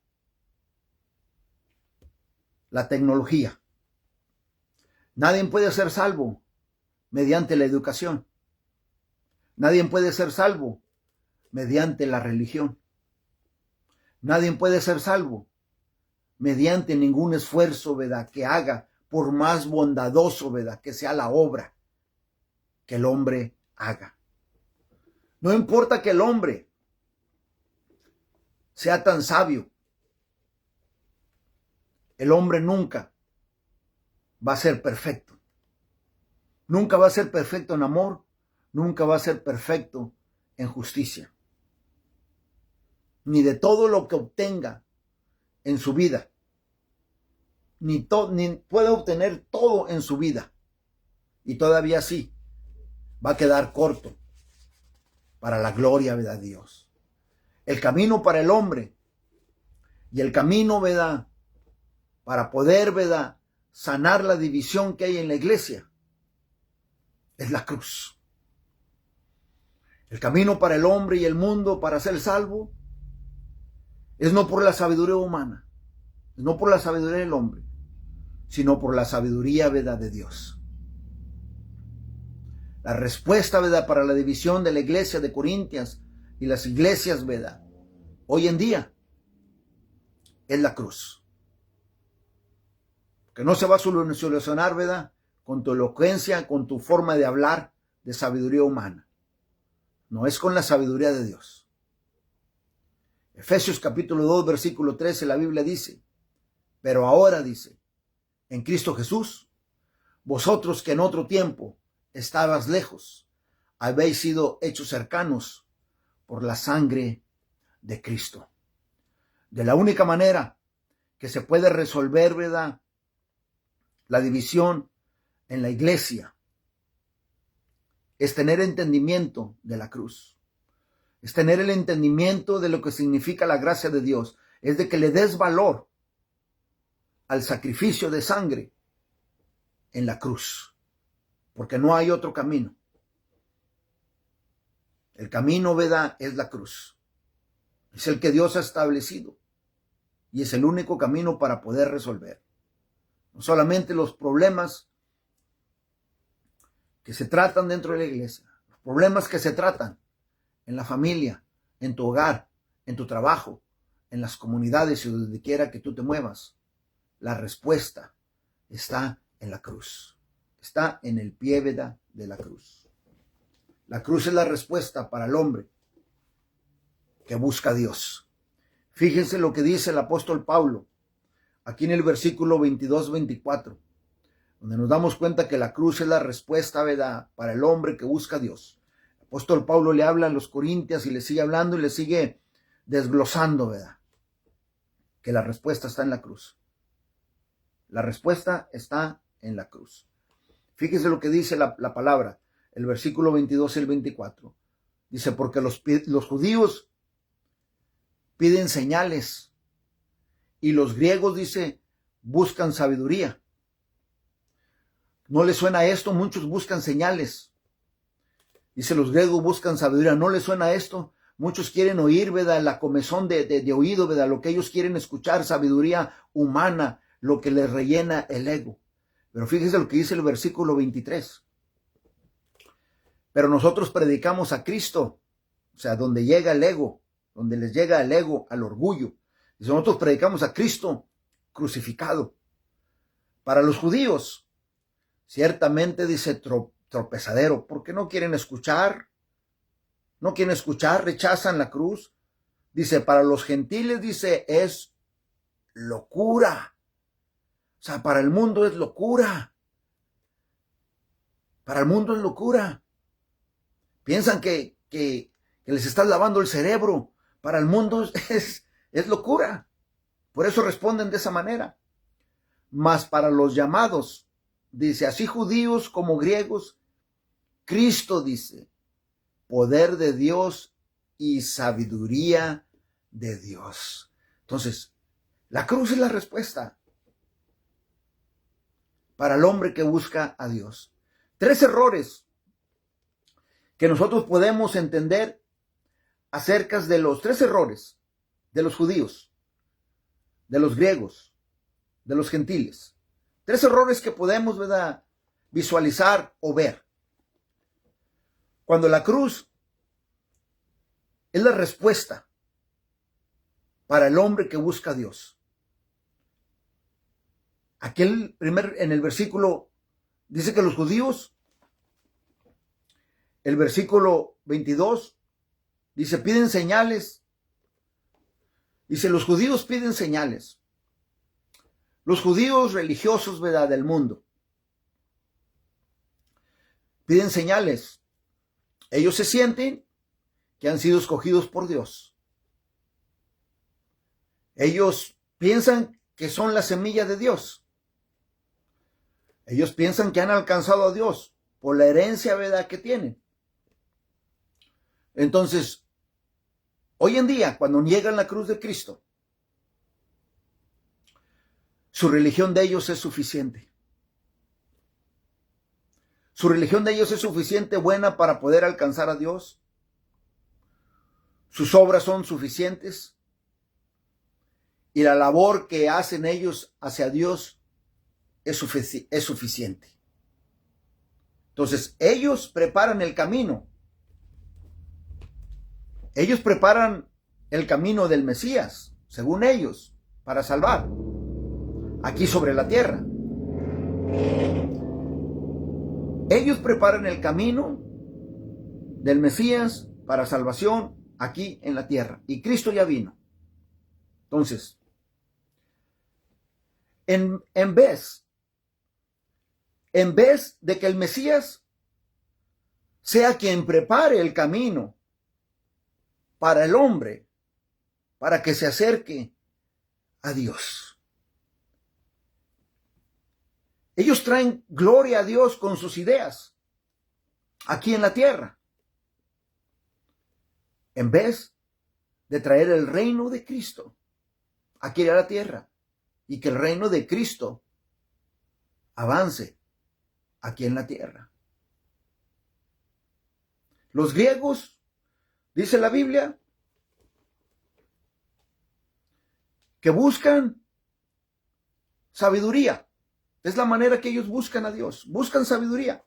la tecnología. Nadie puede ser salvo mediante la educación. Nadie puede ser salvo mediante la religión. Nadie puede ser salvo mediante ningún esfuerzo, ¿verdad?, que haga, por más bondadoso, ¿verdad?, que sea la obra que el hombre haga. No importa que el hombre sea tan sabio, el hombre nunca va a ser perfecto. Nunca va a ser perfecto en amor, nunca va a ser perfecto en justicia. Ni de todo lo que obtenga en su vida. Ni puede obtener todo en su vida. Y todavía así va a quedar corto para la gloria, ¿verdad?, de Dios. El camino para el hombre y el camino, ¿verdad?, para poder, ¿verdad?, sanar la división que hay en la iglesia es la cruz. El camino para el hombre y el mundo para ser salvo es no por la sabiduría humana, no por la sabiduría del hombre, sino por la sabiduría, ¿verdad?, de Dios. La respuesta, ¿verdad?, para la división de la iglesia de Corintias y las iglesias, ¿verdad?, hoy en día es la cruz. Que no se va a solucionar, ¿verdad?, con tu elocuencia, con tu forma de hablar de sabiduría humana. No es con la sabiduría de Dios. Efesios capítulo 2, versículo 13, la Biblia dice, pero ahora, dice, en Cristo Jesús, vosotros que en otro tiempo estabas lejos, habéis sido hechos cercanos por la sangre de Cristo. De la única manera que se puede resolver, ¿verdad?, la división en la iglesia es tener entendimiento de la cruz. es tener el entendimiento de lo que significa la gracia de Dios, es de que le des valor al sacrificio de sangre en la cruz, porque no hay otro camino. El camino, ¿verdad?, es la cruz. Es el que Dios ha establecido y es el único camino para poder resolver no solamente los problemas que se tratan dentro de la iglesia, los problemas que se tratan en la familia, en tu hogar, en tu trabajo, en las comunidades y donde quiera que tú te muevas. La respuesta está en la cruz. Está en el pie, ¿verdad?, de la cruz. La cruz es la respuesta para el hombre que busca a Dios. Fíjense lo que dice el apóstol Pablo aquí en el versículo 22-24, donde nos damos cuenta que la cruz es la respuesta, ¿verdad?, para el hombre que busca a Dios. El apóstol Pablo le habla a los corintios y le sigue hablando y le sigue desglosando, ¿verdad?, que la respuesta está en la cruz. La respuesta está en la cruz. Fíjese lo que dice la palabra, el versículo 22 y el 24. Dice, porque los judíos piden señales y los griegos, dice, buscan sabiduría. ¿No les suena esto? Muchos buscan señales. Dice, los griegos buscan sabiduría. ¿No les suena esto? Muchos quieren oír, ¿verdad?, la comezón de oído, ¿verdad?, lo que ellos quieren escuchar, sabiduría humana, lo que les rellena el ego. Pero fíjese lo que dice el versículo 23. Pero nosotros predicamos a Cristo, o sea, donde llega el ego, donde les llega el ego, al orgullo. Dice, nosotros predicamos a Cristo crucificado. Para los judíos, ciertamente, dice, tropezadero, porque no quieren escuchar, rechazan la cruz. Dice, para los gentiles, dice, es locura. O sea, para el mundo es locura. Para el mundo es locura. Piensan que les estás lavando el cerebro. Para el mundo es locura. Por eso responden de esa manera. Mas para los llamados, dice, así judíos como griegos, Cristo, dice, poder de Dios y sabiduría de Dios. Entonces, la cruz es la respuesta para el hombre que busca a Dios. 3 errores que nosotros podemos entender acerca de los 3 errores de los judíos, de los griegos, de los gentiles. 3 errores que podemos, ¿verdad?, visualizar o ver. Cuando la cruz es la respuesta para el hombre que busca a Dios. En el versículo, dice que los judíos, el versículo 22, dice, piden señales. Dice, los judíos piden señales. Los judíos religiosos, ¿verdad?, del mundo, piden señales. Ellos se sienten que han sido escogidos por Dios. Ellos piensan que son la semilla de Dios. Ellos piensan que han alcanzado a Dios por la herencia, ¿verdad?, que tienen. Entonces, hoy en día, cuando niegan la cruz de Cristo, su religión de ellos es suficiente. Su religión de ellos es suficiente buena para poder alcanzar a Dios. Sus obras son suficientes. Y la labor que hacen ellos hacia Dios es suficiente. Entonces, ellos preparan el camino. Ellos preparan el camino del Mesías, según ellos, para salvar aquí sobre la tierra. Ellos preparan el camino del Mesías para salvación aquí en la tierra. Y Cristo ya vino. Entonces, en vez de que el Mesías sea quien prepare el camino para el hombre, para que se acerque a Dios. Ellos traen gloria a Dios con sus ideas aquí en la tierra. en vez de traer el reino de Cristo aquí a la tierra y que el reino de Cristo avance aquí en la tierra. Los griegos, dice la Biblia, que buscan sabiduría. Es la manera que ellos buscan a Dios. Buscan sabiduría.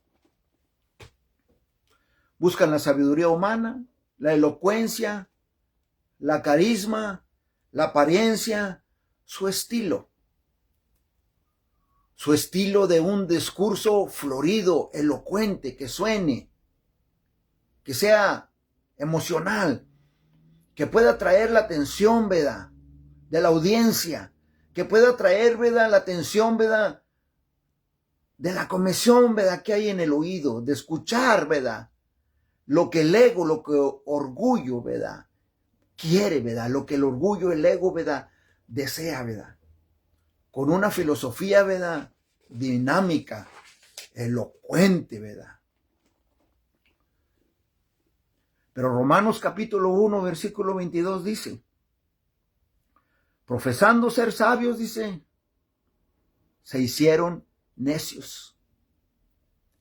Buscan la sabiduría humana, la elocuencia, la carisma, la apariencia, su estilo. Su estilo de un discurso florido, elocuente, que suene, que sea emocional, que pueda atraer la atención, ¿verdad?, de la audiencia, que pueda atraer, ¿verdad?, la atención, ¿verdad?, de la comezón, ¿verdad?, que hay en el oído, de escuchar, ¿verdad?, lo que el ego, lo que el orgullo, ¿verdad?, quiere, ¿verdad?, lo que el orgullo, el ego, ¿verdad?, desea, ¿verdad?, con una filosofía, ¿verdad?, dinámica, elocuente, ¿verdad? Pero Romanos capítulo 1, versículo 22 dice, profesando ser sabios, dice, se hicieron necios.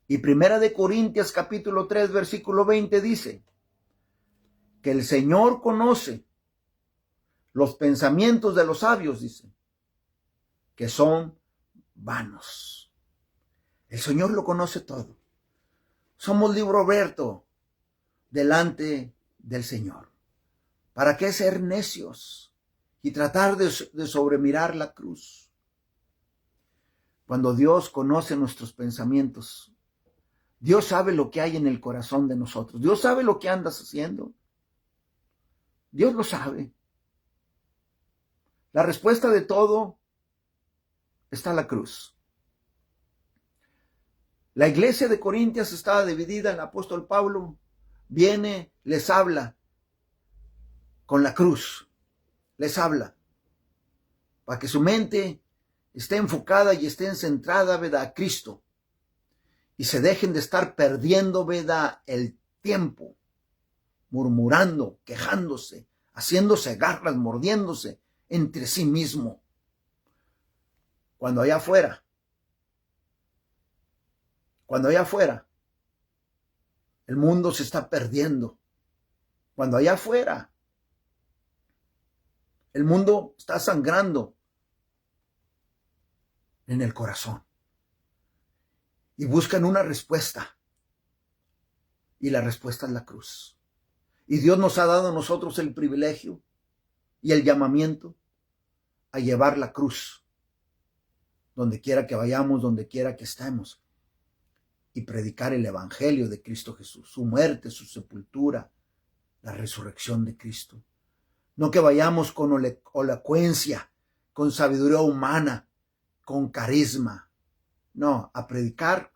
Y Primera de Corintios capítulo 3, versículo 20 dice, que el Señor conoce los pensamientos de los sabios, dice, que son vanos. El Señor lo conoce todo. Somos libro abierto delante del Señor. ¿Para qué ser necios y tratar de sobremirar la cruz? Cuando Dios conoce nuestros pensamientos, Dios sabe lo que hay en el corazón de nosotros. Dios sabe lo que andas haciendo. Dios lo sabe. La respuesta de todo está en la cruz. La iglesia de Corintios estaba dividida. El apóstol Pablo viene, les habla con la cruz. Les habla para que su mente esté enfocada y esté centrada, ¿verdad?, a Cristo. Y se dejen de estar perdiendo, ¿verdad?, el tiempo, murmurando, quejándose, haciéndose garras, mordiéndose entre sí mismo. Cuando allá afuera, el mundo se está perdiendo. Cuando allá afuera, el mundo está sangrando en el corazón. Y buscan una respuesta. Y la respuesta es la cruz. Y Dios nos ha dado a nosotros el privilegio y el llamamiento a llevar la cruz donde quiera que vayamos, donde quiera que estemos, y predicar el evangelio de Cristo Jesús, su muerte, su sepultura, la resurrección de Cristo. No que vayamos con elocuencia, con sabiduría humana, con carisma. No, a predicar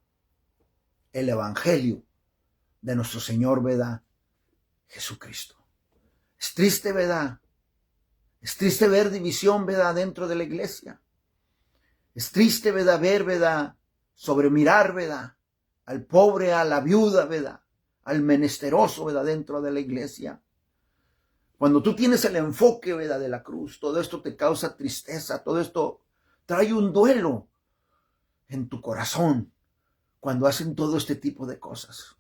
el evangelio de nuestro Señor, ¿verdad?, Jesucristo. Es triste, ¿verdad? Es triste ver división, ¿verdad?, dentro de la iglesia. Es triste, ¿verdad?, ver, ¿verdad?, sobremirar, ¿verdad?, al pobre, a la viuda, ¿verdad?, al menesteroso, ¿verdad?, dentro de la iglesia. Cuando tú tienes el enfoque, ¿verdad?, de la cruz, todo esto te causa tristeza, todo esto trae un duelo en tu corazón cuando hacen todo este tipo de cosas.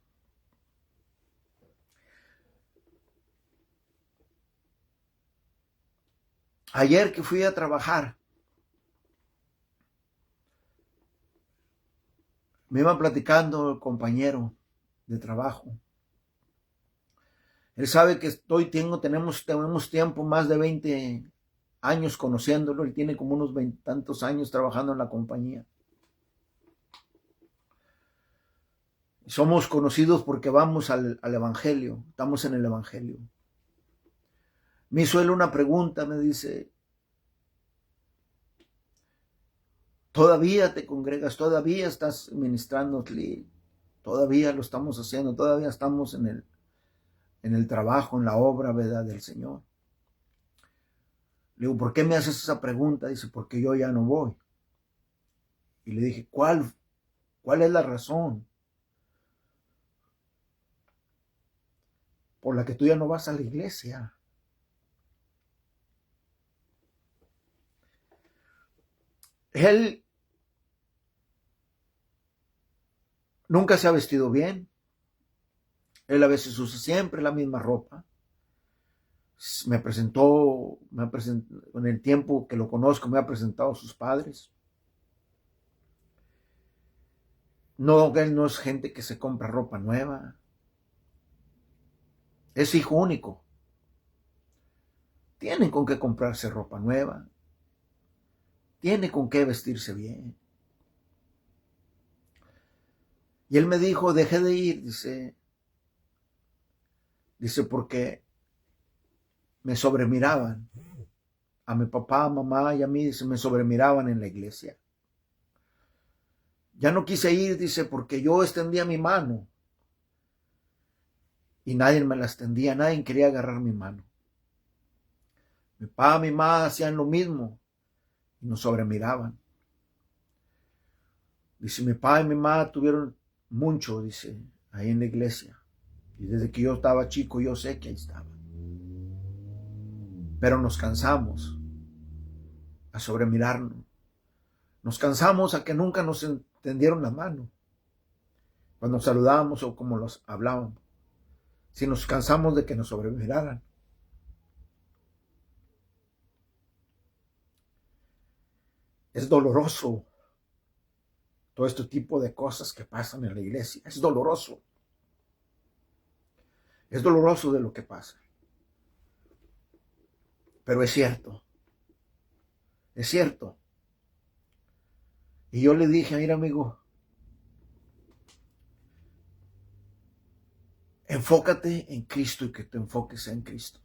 Ayer que fui a trabajar, me iba platicando el compañero de trabajo. Él sabe que tenemos tiempo, más de 20 años conociéndolo. Él tiene como unos 20 tantos años trabajando en la compañía. Somos conocidos porque vamos al evangelio, estamos en el evangelio. Me hizo él una pregunta, me dice, ¿todavía te congregas? ¿Todavía estás ministrando? Todavía lo estamos haciendo, todavía estamos en el trabajo, en la obra, ¿verdad?, del Señor. Le digo, ¿por qué me haces esa pregunta? Dice, porque yo ya no voy. Y le dije, ¿cuál es la razón? por la que tú ya no vas a la iglesia. Él nunca se ha vestido bien. Él a veces usa siempre la misma ropa. Me presentó, en el tiempo que lo conozco, me ha presentado a sus padres. No, él no es gente que se compra ropa nueva. Es hijo único. Tienen con qué comprarse ropa nueva. Tiene con qué vestirse bien. Y él me dijo, dejé de ir, dice, porque me sobremiraban. A mi papá, mamá y a mí, dice, me sobremiraban en la iglesia. Ya no quise ir, dice, porque yo extendía mi mano. Y nadie me la extendía, nadie quería agarrar mi mano. Mi papá, mi mamá hacían lo mismo y nos sobremiraban. Dice, mi papá y mi mamá tuvieron mucho, dice, ahí en la iglesia. Y desde que yo estaba chico, yo sé que ahí estaban. Pero nos cansamos a sobremirarnos. Nos cansamos a que nunca nos tendieron la mano cuando saludábamos o como los hablábamos. Si nos cansamos de que nos sobremiraran. Es doloroso todo este tipo de cosas que pasan en la iglesia. Es doloroso. Es doloroso de lo que pasa. Pero es cierto. Es cierto. Y yo le dije, mira amigo, enfócate en Cristo y que te enfoques en Cristo.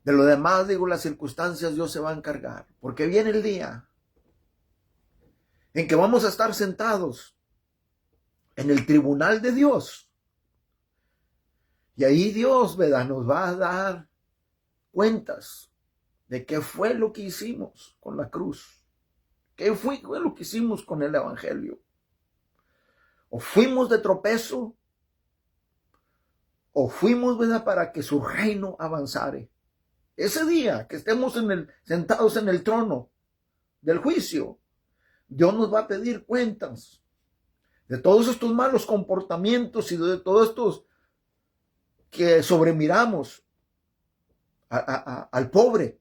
De lo demás, digo, las circunstancias Dios se va a encargar. Porque viene el día en que vamos a estar sentados en el tribunal de Dios. Y ahí Dios, ¿verdad?, nos va a dar cuentas de qué fue lo que hicimos con la cruz. ¿Qué fue lo que hicimos con el evangelio? O fuimos de tropezo, o fuimos, ¿verdad?, para que su reino avanzare. Ese día que estemos sentados en el trono del juicio, Dios nos va a pedir cuentas de todos estos malos comportamientos y de todos estos que sobremiramos al pobre.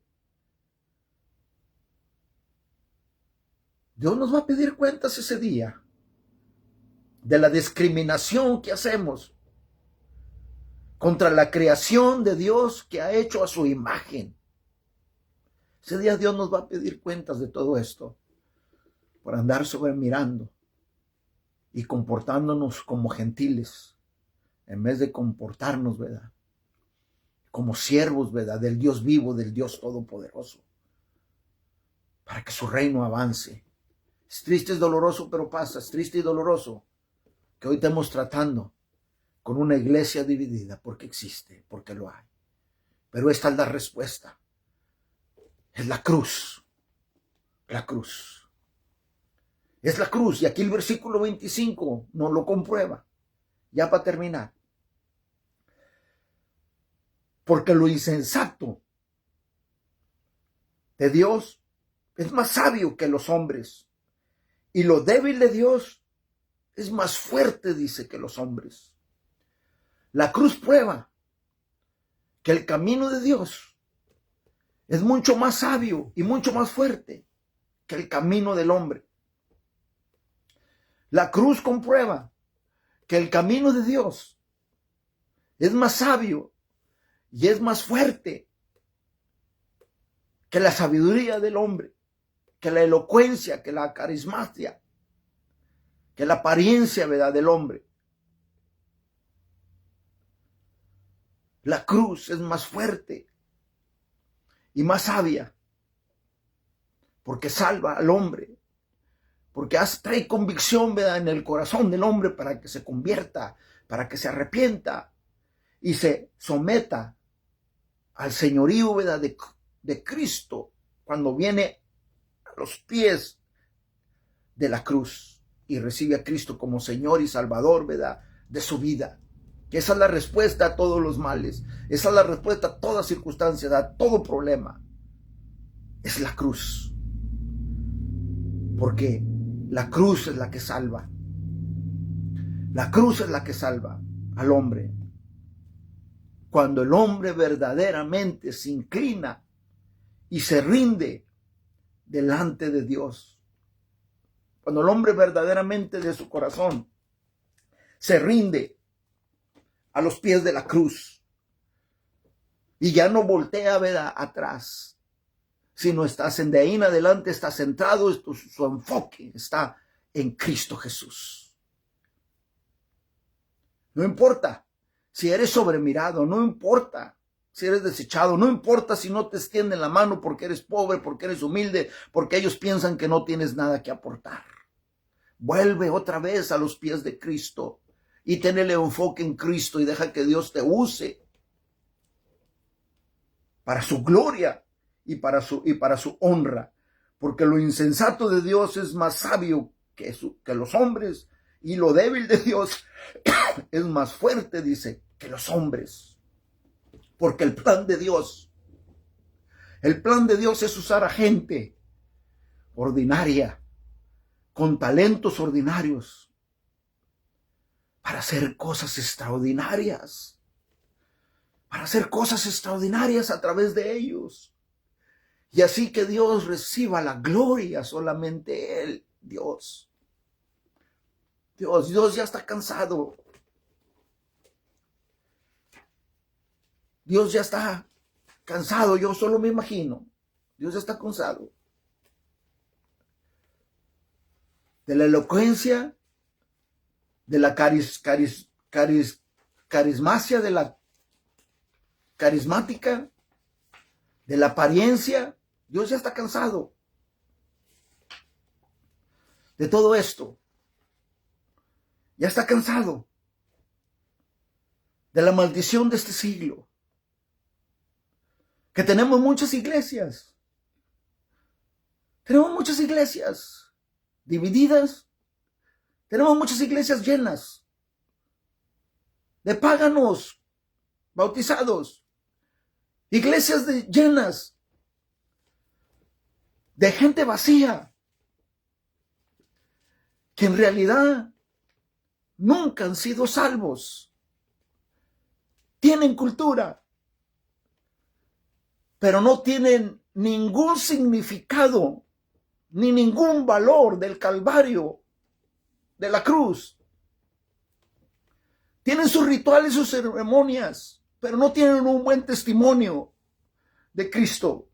Dios nos va a pedir cuentas ese día de la discriminación que hacemos contra la creación de Dios que ha hecho a su imagen. Ese día Dios nos va a pedir cuentas de todo esto por andar sobremirando y comportándonos como gentiles en vez de comportarnos, ¿verdad?, como siervos, ¿verdad?, del Dios vivo, del Dios todopoderoso, para que su reino avance. Es triste, es doloroso, pero pasa. Es triste y doloroso que hoy estemos tratando con una iglesia dividida, porque existe, porque lo hay. Pero esta es la respuesta. Es la cruz. La cruz. Es la cruz. Y aquí el versículo 25 nos lo comprueba. Ya para terminar. Porque lo insensato de Dios es más sabio que los hombres. Y lo débil de Dios es más fuerte, dice, que los hombres. La cruz prueba que el camino de Dios es mucho más sabio y mucho más fuerte que el camino del hombre. La cruz comprueba que el camino de Dios es más sabio y es más fuerte que la sabiduría del hombre, que la elocuencia, que la carismacia, que la apariencia, ¿verdad?, del hombre. La cruz es más fuerte y más sabia, porque salva al hombre, porque trae convicción, ¿verdad?, en el corazón del hombre para que se convierta, para que se arrepienta y se someta al señorío, ¿verdad?, de Cristo cuando viene a los pies de la cruz y recibe a Cristo como Señor y Salvador, ¿verdad?, de su vida. Que esa es la respuesta a todos los males. Esa es la respuesta a toda circunstancia, a todo problema. Es la cruz. Porque la cruz es la que salva. La cruz es la que salva al hombre. Cuando el hombre verdaderamente se inclina y se rinde delante de Dios. Cuando el hombre verdaderamente de su corazón se rinde a los pies de la cruz y ya no voltea a ver atrás, sino de ahí en adelante está centrado, su enfoque está en Cristo Jesús. No importa si eres sobremirado, no importa si eres desechado, no importa si no te extienden la mano porque eres pobre, porque eres humilde, porque ellos piensan que no tienes nada que aportar. Vuelve otra vez a los pies de Cristo y ten el enfoque en Cristo y deja que Dios te use para su gloria y para su honra, porque lo insensato de Dios es más sabio que los hombres, y lo débil de Dios es más fuerte, dice, que los hombres. Porque el plan de Dios es usar a gente ordinaria, con talentos ordinarios, para hacer cosas extraordinarias. Para hacer cosas extraordinarias a través de ellos. Y así que Dios reciba la gloria, solamente Él, Dios. Dios ya está cansado. Dios ya está cansado, yo solo me imagino. Dios ya está cansado de la elocuencia, de la carismacia, de la carismática, de la apariencia. Dios ya está cansado de todo esto. Ya está cansado de la maldición de este siglo. Que tenemos muchas iglesias. Tenemos muchas iglesias divididas. Tenemos muchas iglesias llenas de páganos bautizados. Iglesias llenas de gente vacía, que en realidad nunca han sido salvos. Tienen cultura, pero no tienen ningún significado ni ningún valor del Calvario, de la cruz. Tienen sus rituales, sus ceremonias, pero no tienen un buen testimonio de Cristo.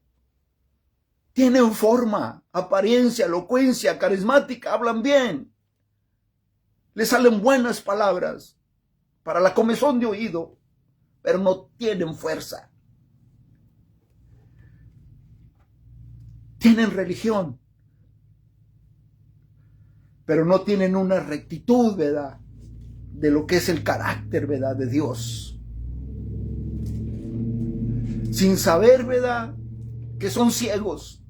Tienen forma, apariencia, elocuencia, carismática, hablan bien. Les salen buenas palabras para la comezón de oído, pero no tienen fuerza. Tienen religión, pero no tienen una rectitud, ¿verdad?, de lo que es el carácter, ¿verdad?, de Dios. Sin saber, ¿verdad?, que son ciegos.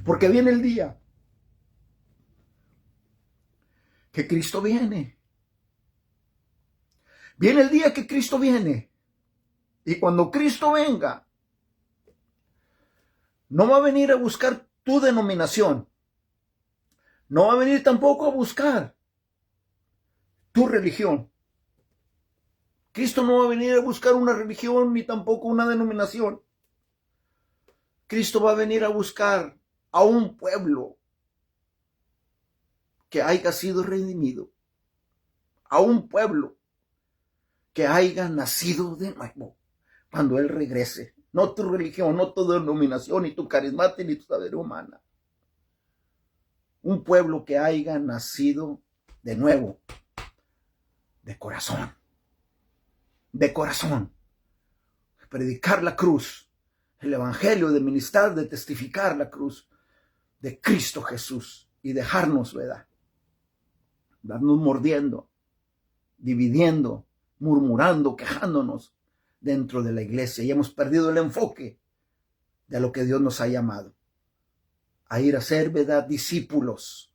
Porque viene el día que Cristo viene. Viene el día que Cristo viene. Y cuando Cristo venga, no va a venir a buscar tu denominación. No va a venir tampoco a buscar tu religión. Cristo no va a venir a buscar una religión ni tampoco una denominación. Cristo va a venir a buscar a un pueblo que haya sido redimido. A un pueblo que haya nacido de nuevo cuando Él regrese. No tu religión, no tu denominación, ni tu carismática, ni tu sabiduría humana. Un pueblo que haya nacido de nuevo, de corazón. De corazón. Predicar la cruz, el evangelio, de ministrar, de testificar la cruz de Cristo Jesús y dejarnos, ¿verdad?, darnos mordiendo, dividiendo, murmurando, quejándonos dentro de la iglesia, y hemos perdido el enfoque de lo que Dios nos ha llamado, a ir a ser, ¿verdad?, discípulos,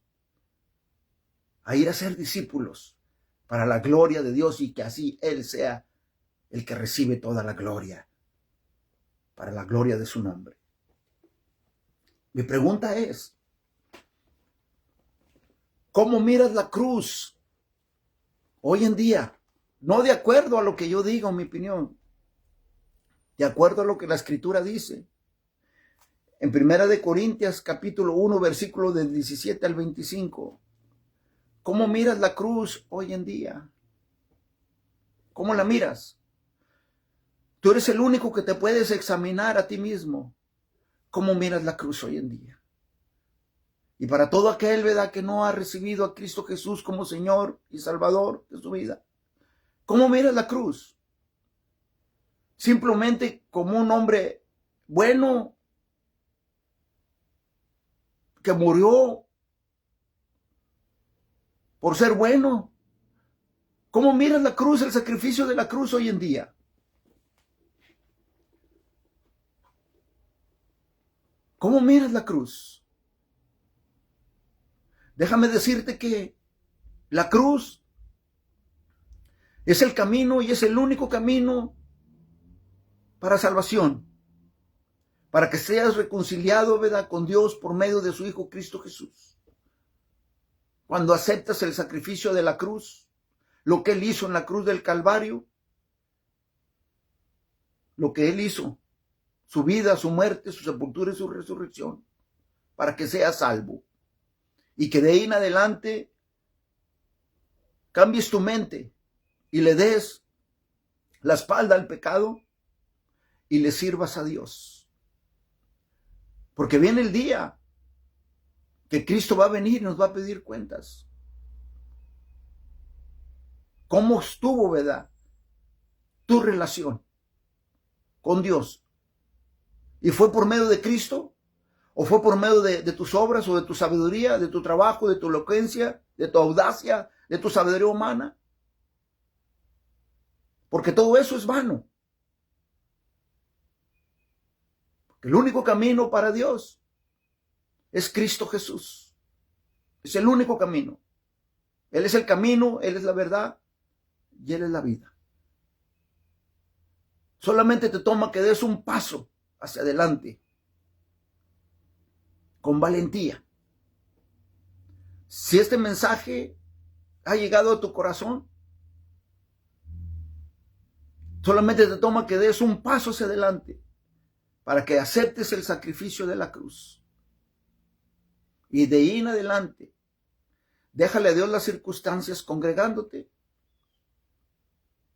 a ir a ser discípulos, para la gloria de Dios y que así Él sea el que recibe toda la gloria, para la gloria de su nombre. Mi pregunta es, ¿cómo miras la cruz hoy en día? No de acuerdo a lo que yo diga, en mi opinión, de acuerdo a lo que la Escritura dice. En 1 Corintios capítulo 1, versículo del 17 al 25. ¿Cómo miras la cruz hoy en día? ¿Cómo la miras? Tú eres el único que te puedes examinar a ti mismo. ¿Cómo miras la cruz hoy en día? Y para todo aquel, ¿verdad?, que no ha recibido a Cristo Jesús como Señor y Salvador de su vida, ¿cómo miras la cruz? ¿Simplemente como un hombre bueno que murió por ser bueno? ¿Cómo miras la cruz, el sacrificio de la cruz hoy en día? ¿Cómo miras la cruz? Déjame decirte que la cruz es el camino y es el único camino para salvación, para que seas reconciliado, ¿verdad?, con Dios por medio de su Hijo Cristo Jesús. Cuando aceptas el sacrificio de la cruz, lo que Él hizo en la cruz del Calvario, lo que Él hizo, su vida, su muerte, su sepultura y su resurrección, para que seas salvo. Y que de ahí en adelante cambies tu mente y le des la espalda al pecado y le sirvas a Dios. Porque viene el día que Cristo va a venir y nos va a pedir cuentas. ¿Cómo estuvo, verdad, tu relación con Dios? ¿Y fue por medio de Cristo? ¿O fue por medio de tus obras o de tu sabiduría, de tu trabajo, de tu elocuencia, de tu audacia, de tu sabiduría humana? Porque todo eso es vano. El único camino para Dios es Cristo Jesús. Es el único camino. Él es el camino, Él es la verdad y Él es la vida. Solamente te toma que des un paso hacia adelante con valentía. Si este mensaje ha llegado a tu corazón, solamente te toma que des un paso hacia adelante para que aceptes el sacrificio de la cruz. Y de ahí en adelante, déjale a Dios las circunstancias congregándote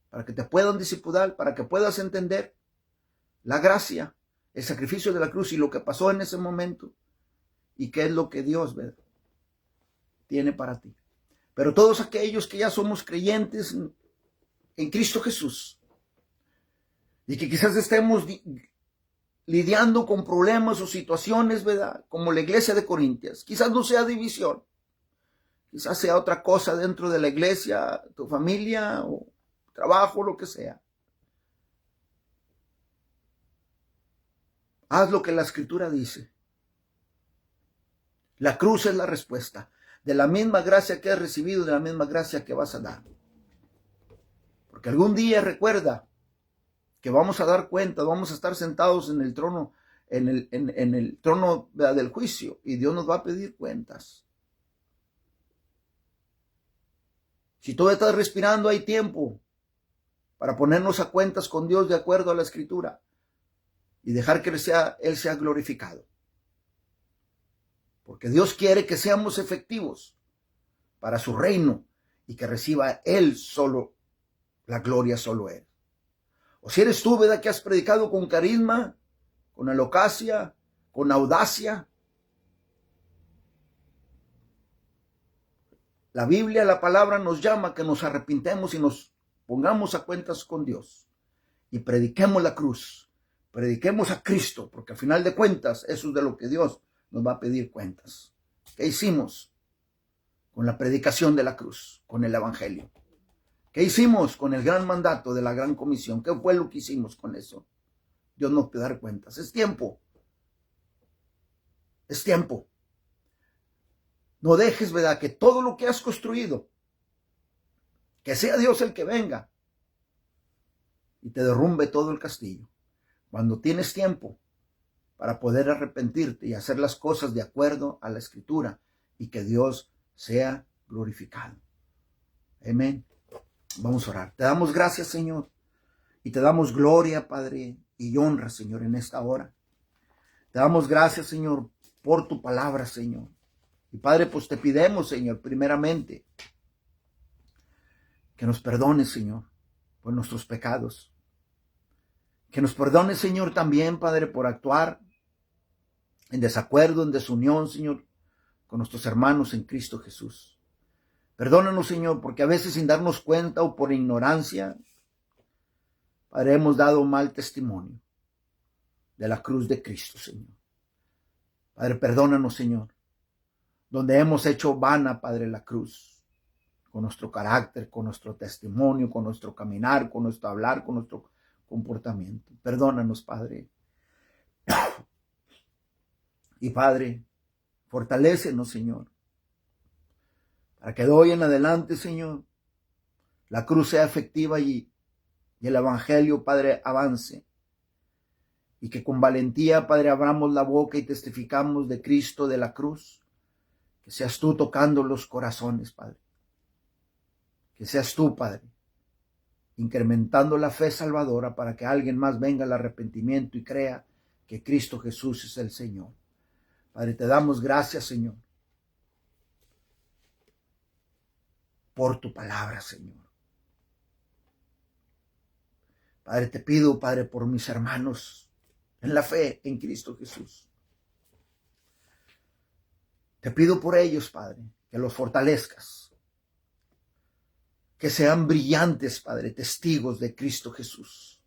para que te puedan discipular, para que puedas entender la gracia, el sacrificio de la cruz y lo que pasó en ese momento y qué es lo que Dios, ¿verdad?, tiene para ti. Pero todos aquellos que ya somos creyentes en Cristo Jesús y que quizás estemos lidiando con problemas o situaciones, ¿verdad?, como la iglesia de Corintias, quizás no sea división, quizás sea otra cosa dentro de la iglesia, tu familia o trabajo, lo que sea. Haz lo que la Escritura dice. La cruz es la respuesta. De la misma gracia que has recibido, de la misma gracia que vas a dar. Porque algún día recuerda que vamos a dar cuenta, vamos a estar sentados en el trono, en el trono del juicio, y Dios nos va a pedir cuentas. Si todavía estás respirando, hay tiempo para ponernos a cuentas con Dios de acuerdo a la Escritura y dejar que Él sea glorificado. Porque Dios quiere que seamos efectivos para su reino y que reciba Él solo la gloria, solo Él. O si eres tú, ¿verdad?, que has predicado con carisma, con elocuencia, con audacia. La Biblia, la palabra nos llama a que nos arrepintemos y nos pongamos a cuentas con Dios y prediquemos la cruz, prediquemos a Cristo, porque al final de cuentas eso es de lo que Dios nos va a pedir cuentas. ¿Qué hicimos con la predicación de la cruz, con el evangelio? ¿Qué hicimos con el gran mandato de la gran comisión? ¿Qué fue lo que hicimos con eso? Dios nos va a dar cuentas. Es tiempo. Es tiempo. No dejes, ¿verdad?, que todo lo que has construido Que sea Dios el que venga y te derrumbe todo el castillo. Cuando tienes tiempo para poder arrepentirte y hacer las cosas de acuerdo a la Escritura y que Dios sea glorificado. Amén. Vamos a orar. Te damos gracias, Señor, y te damos gloria, Padre, y honra, Señor, en esta hora. Te damos gracias, Señor, por tu palabra, Señor. Y Padre, pues te pidemos, Señor, primeramente, que nos perdones, Señor, por nuestros pecados. Que nos perdones, Señor, también, Padre, por actuar en desacuerdo, en desunión, Señor, con nuestros hermanos en Cristo Jesús. Perdónanos, Señor, porque a veces sin darnos cuenta o por ignorancia, Padre, hemos dado mal testimonio de la cruz de Cristo, Señor. Padre, perdónanos, Señor, donde hemos hecho vana, Padre, la cruz, con nuestro carácter, con nuestro testimonio, con nuestro caminar, con nuestro hablar, con nuestro comportamiento. Perdónanos, Padre. Y Padre, fortalécenos, Señor, para que de hoy en adelante, Señor, la cruz sea efectiva y el evangelio, Padre, avance. Y que con valentía, Padre, abramos la boca y testificamos de Cristo, de la cruz. Que seas tú tocando los corazones, Padre. Que seas tú, Padre, incrementando la fe salvadora para que alguien más venga al arrepentimiento y crea que Cristo Jesús es el Señor. Padre, te damos gracias, Señor, por tu palabra, Señor. Padre, te pido, Padre, por mis hermanos en la fe en Cristo Jesús. Te pido por ellos, Padre, que los fortalezcas. Que sean brillantes, Padre, testigos de Cristo Jesús.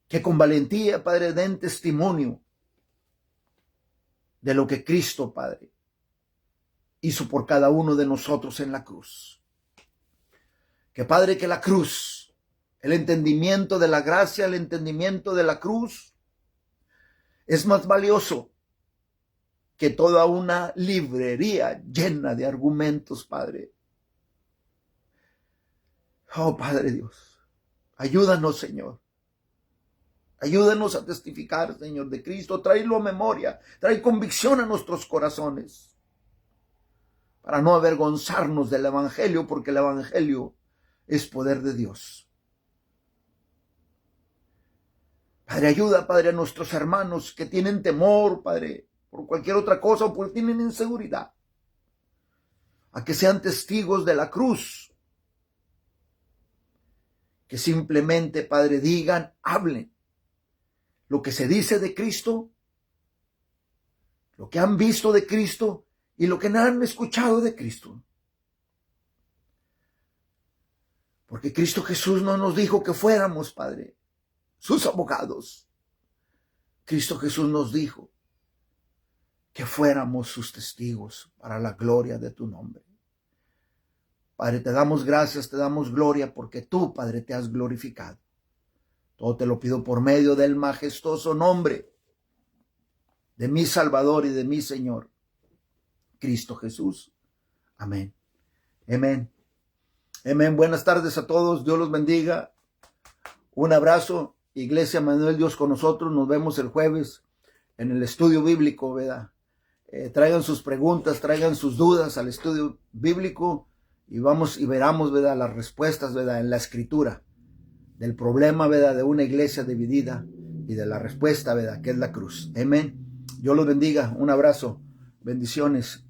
Que con valentía, Padre, den testimonio de lo que Cristo, Padre, hizo por cada uno de nosotros en la cruz. Que, Padre, que la cruz, el entendimiento de la gracia, el entendimiento de la cruz, es más valioso que toda una librería llena de argumentos, Padre. Oh, Padre Dios, ayúdanos, Señor. Ayúdanos a testificar, Señor, de Cristo. Tráelo a memoria, trae convicción a nuestros corazones para no avergonzarnos del evangelio, porque el evangelio es poder de Dios. Padre, ayuda, Padre, a nuestros hermanos que tienen temor, Padre, por cualquier otra cosa o porque tienen inseguridad, a que sean testigos de la cruz. Que simplemente, Padre, digan, hablen lo que se dice de Cristo, lo que han visto de Cristo y lo que han escuchado de Cristo. Porque Cristo Jesús no nos dijo que fuéramos, Padre, sus abogados. Cristo Jesús nos dijo que fuéramos sus testigos para la gloria de tu nombre. Padre, te damos gracias, te damos gloria porque tú, Padre, te has glorificado. Todo te lo pido por medio del majestuoso nombre de mi Salvador y de mi Señor, Cristo Jesús. Amén. Amén. Amén. Buenas tardes a todos. Dios los bendiga. Un abrazo. Iglesia Manuel, Dios con nosotros. Nos vemos el jueves en el estudio bíblico, ¿verdad? Traigan sus preguntas, traigan sus dudas al estudio bíblico y vamos y veramos, ¿verdad?, las respuestas, ¿verdad?, en la Escritura del problema, ¿verdad?, de una iglesia dividida y de la respuesta, ¿verdad?, que es la cruz. Amén. Dios los bendiga. Un abrazo. Bendiciones.